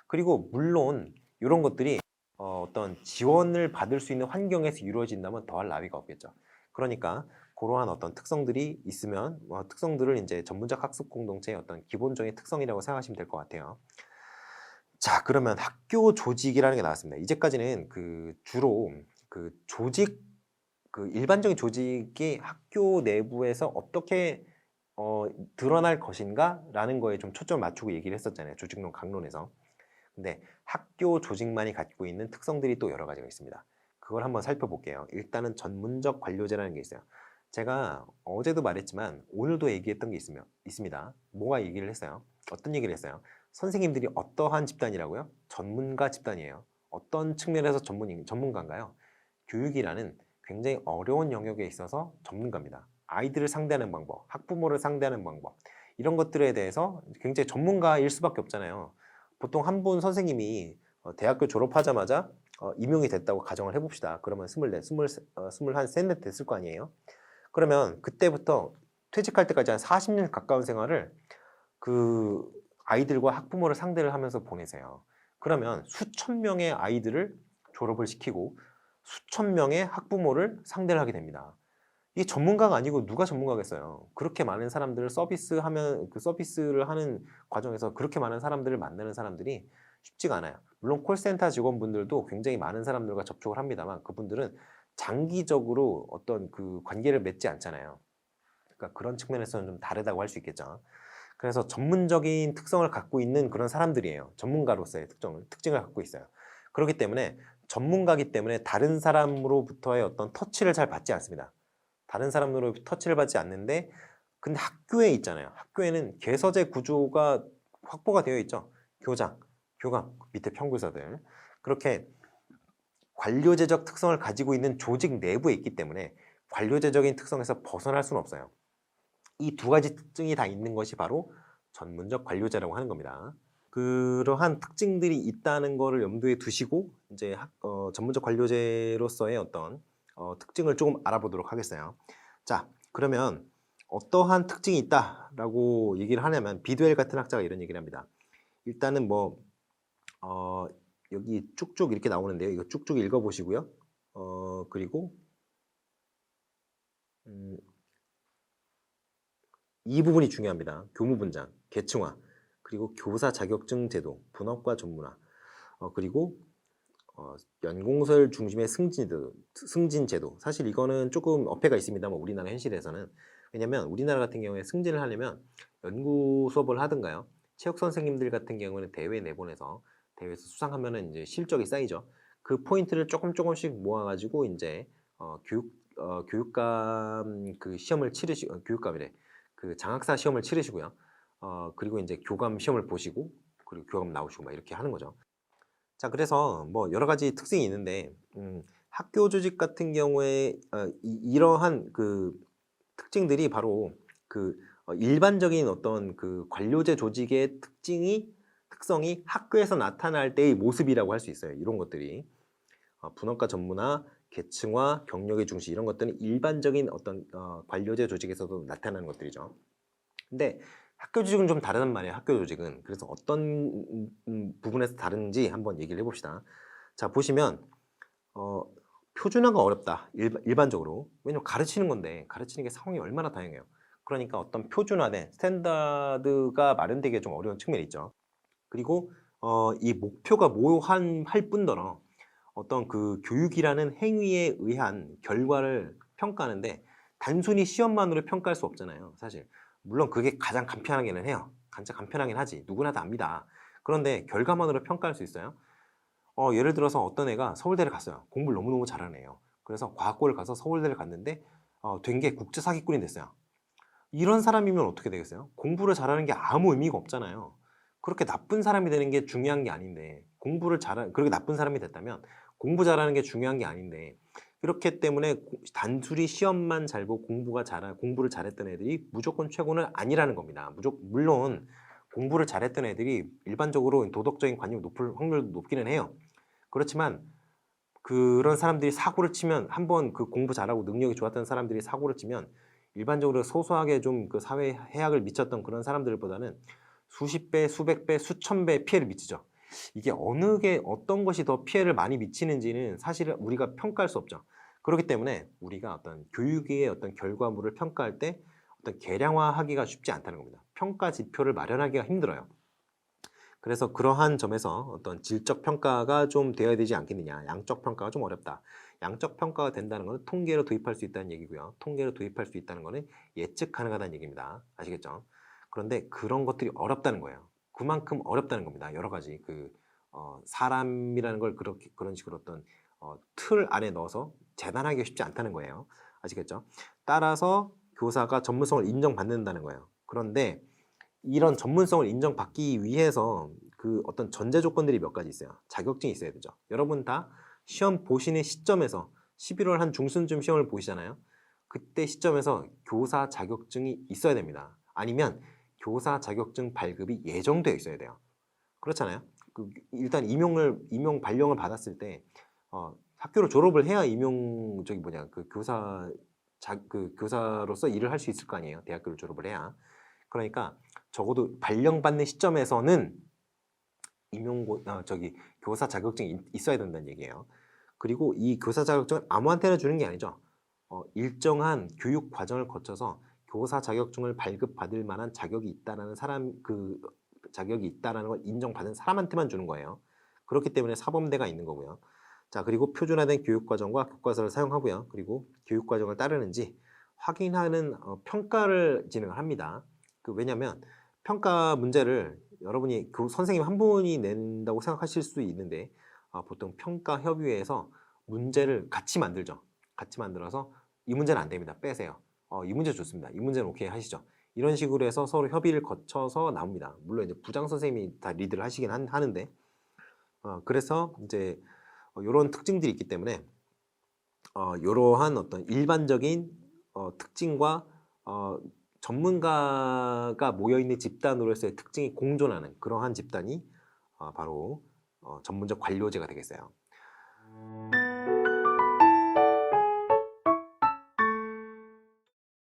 그리고 물론 이런 것들이 어떤 지원을 받을 수 있는 환경에서 이루어진다면 더할 나위가 없겠죠. 그러니까 그러한 어떤 특성들이 있으면 특성들을 이제 전문적 학습 공동체의 어떤 기본적인 특성이라고 생각하시면 될 것 같아요. 자, 그러면 학교 조직이라는 게 나왔습니다. 이제까지는 주로 일반적인 조직이 학교 내부에서 어떻게 드러날 것인가라는 거에 좀 초점을 맞추고 얘기를 했었잖아요. 조직론 강론에서. 근데 학교 조직만이 갖고 있는 특성들이 또 여러 가지가 있습니다. 그걸 한번 살펴볼게요. 일단은 전문적 관료제라는 게 있어요. 제가 어제도 말했지만 오늘도 얘기했던 게 있습니다. 뭐가 얘기를 했어요? 어떤 얘기를 했어요? 선생님들이 어떠한 집단이라고요? 전문가 집단이에요. 어떤 측면에서 전문가인가요? 교육이라는 굉장히 어려운 영역에 있어서 전문가입니다. 아이들을 상대하는 방법, 학부모를 상대하는 방법 이런 것들에 대해서 굉장히 전문가일 수밖에 없잖아요. 보통 한 분 선생님이 대학교 졸업하자마자 임용이 됐다고 가정을 해봅시다. 그러면 24, 21, 셋넷 됐을 거 아니에요. 그러면 그때부터 퇴직할 때까지 한 40년 가까운 생활을 그 아이들과 학부모를 상대를 하면서 보내세요. 그러면 수천 명의 아이들을 졸업을 시키고 수천 명의 학부모를 상대를 하게 됩니다. 이게 전문가가 아니고 누가 전문가겠어요. 그렇게 많은 사람들을 서비스하면 그 서비스를 하는 과정에서 그렇게 많은 사람들을 만나는 사람들이 쉽지가 않아요. 물론 콜센터 직원분들도 굉장히 많은 사람들과 접촉을 합니다만 그분들은 장기적으로 어떤 그 관계를 맺지 않잖아요. 그러니까 그런 측면에서는 좀 다르다고 할 수 있겠죠. 그래서 전문적인 특성을 갖고 있는 그런 사람들이에요. 전문가로서의 특징을 갖고 있어요. 그렇기 때문에 전문가기 때문에 다른 사람으로부터의 어떤 터치를 잘 받지 않습니다. 다른 사람으로 터치를 받지 않는데 근데 학교에 있잖아요. 학교에는 계서제 구조가 확보가 되어 있죠. 교장, 교감, 밑에 평교사들. 그렇게 관료제적 특성을 가지고 있는 조직 내부에 있기 때문에 관료제적인 특성에서 벗어날 수는 없어요. 이 두 가지 특징이 다 있는 것이 바로 전문적 관료제라고 하는 겁니다. 그러한 특징들이 있다는 것을 염두에 두시고 이제 전문적 관료제로서의 어떤 특징을 조금 알아보도록 하겠어요. 자, 그러면 어떠한 특징이 있다라고 얘기를 하냐면 비드웰 같은 학자가 이런 얘기를 합니다. 일단은 뭐 여기 쭉쭉 이렇게 나오는데요. 이거 쭉쭉 읽어보시고요. 그리고 이 부분이 중요합니다. 교무 분장, 계층화, 그리고 교사 자격증 제도, 분업과 전문화, 그리고 연공설 중심의 승진 제도. 사실 이거는 조금 어폐가 있습니다만 우리나라 현실에서는 왜냐면 우리나라 같은 경우에 승진을 하려면 연구 수업을 하든가요. 체육 선생님들 같은 경우는 대회 내보내서 대회에서 수상하면은 이제 실적이 쌓이죠. 그 포인트를 조금씩 모아가지고 이제 교육감 그 시험을 교육감이래. 그 장학사 시험을 치르시고요. 그리고 이제 교감 시험을 보시고 그리고 교감 나오시고 막 이렇게 하는 거죠. 자, 그래서 뭐 여러 가지 특징이 있는데 학교 조직 같은 경우에 이러한 그 특징들이 바로 그 일반적인 어떤 그 관료제 조직의 특성이 학교에서 나타날 때의 모습이라고 할 수 있어요. 이런 것들이 분업과 전문화, 계층화, 경력의 중시 이런 것들은 일반적인 어떤 관료제 조직에서도 나타나는 것들이죠. 근데 학교 조직은 좀 다르단 말이에요. 학교 조직은. 그래서 어떤 부분에서 다른지 한번 얘기를 해봅시다. 자, 보시면 표준화가 어렵다. 일반적으로. 왜냐면 가르치는 건데 가르치는 게 상황이 얼마나 다양해요. 그러니까 어떤 표준화된 스탠다드가 마련되기가 좀 어려운 측면이 있죠. 그리고 이 목표가 모호할 뿐더러 어떤 그 교육이라는 행위에 의한 결과를 평가하는데 단순히 시험만으로 평가할 수 없잖아요. 사실. 물론 그게 가장 간편하기는 해요. 가장 간편하긴 하지. 누구나 다 압니다. 그런데 결과만으로 평가할 수 있어요. 예를 들어서 어떤 애가 서울대를 갔어요. 공부를 너무너무 잘하는 애예요. 그래서 과학고를 가서 서울대를 갔는데 된 게 국제 사기꾼이 됐어요. 이런 사람이면 어떻게 되겠어요? 공부를 잘하는 게 아무 의미가 없잖아요. 그렇게 나쁜 사람이 되는 게 중요한 게 아닌데 그렇게 나쁜 사람이 됐다면 공부 잘하는 게 중요한 게 아닌데 그렇기 때문에 단순히 시험만 잘 보고 공부를 잘했던 애들이 무조건 최고는 아니라는 겁니다. 물론 공부를 잘했던 애들이 일반적으로 도덕적인 관념이 높을 확률도 높기는 해요. 그렇지만 그런 사람들이 사고를 치면 한번 그 공부 잘하고 능력이 좋았던 사람들이 사고를 치면 일반적으로 소소하게 좀 그 사회에 해악을 미쳤던 그런 사람들보다는 수십 배, 수백 배, 수천 배 피해를 미치죠. 이게 어떤 것이 더 피해를 많이 미치는지는 사실은 우리가 평가할 수 없죠. 그렇기 때문에 우리가 어떤 교육의 어떤 결과물을 평가할 때 어떤 계량화하기가 쉽지 않다는 겁니다. 평가 지표를 마련하기가 힘들어요. 그래서 그러한 점에서 어떤 질적 평가가 좀 되어야 되지 않겠느냐. 양적 평가가 좀 어렵다. 양적 평가가 된다는 것은 통계로 도입할 수 있다는 얘기고요. 통계로 도입할 수 있다는 것은 예측 가능하다는 얘기입니다. 아시겠죠? 그런데 그런 것들이 어렵다는 거예요. 그만큼 어렵다는 겁니다. 여러 가지 사람이라는 걸 그런 식으로 어떤 틀 안에 넣어서 재단하기가 쉽지 않다는 거예요. 아시겠죠? 따라서 교사가 전문성을 인정받는다는 거예요. 그런데 이런 전문성을 인정받기 위해서 그 어떤 전제 조건들이 몇 가지 있어요. 자격증이 있어야 되죠. 여러분 다 시험 보시는 시점에서 11월 한 중순쯤 시험을 보시잖아요. 그때 시점에서 교사 자격증이 있어야 됩니다. 아니면 교사 자격증 발급이 예정되어 있어야 돼요. 그렇잖아요. 일단 임용 발령을 받았을 때 학교를 졸업을 해야 교사로서 일을 할 수 있을 거 아니에요. 대학교를 졸업을 해야. 그러니까 적어도 발령받는 시점에서는 교사 자격증이 있어야 된다는 얘기예요. 그리고 이 교사 자격증을 아무한테나 주는 게 아니죠. 일정한 교육 과정을 거쳐서 교사 자격증을 발급받을 만한 자격이 있다라는 자격이 있다라는 걸 인정받은 사람한테만 주는 거예요. 그렇기 때문에 사범대가 있는 거고요. 자, 그리고 표준화된 교육 과정과 교과서를 사용하고요. 그리고 교육 과정을 따르는지 확인하는 평가를 진행을 합니다. 왜냐하면 평가 문제를 여러분이 선생님 한 분이 낸다고 생각하실 수 있는데 보통 평가협의회에서 문제를 같이 만들죠. 같이 만들어서 이 문제는 안 됩니다. 빼세요. 이 문제 좋습니다. 이 문제는 오케이 하시죠. 이런 식으로 해서 서로 협의를 거쳐서 나옵니다. 물론 이제 부장 선생님이 다 리드를 하시긴 하는데 그래서 이제 이런 특징들이 있기 때문에 이러한 어떤 일반적인 특징과 전문가가 모여있는 집단으로서의 특징이 공존하는 그러한 집단이 바로 전문적 관료제가 되겠어요.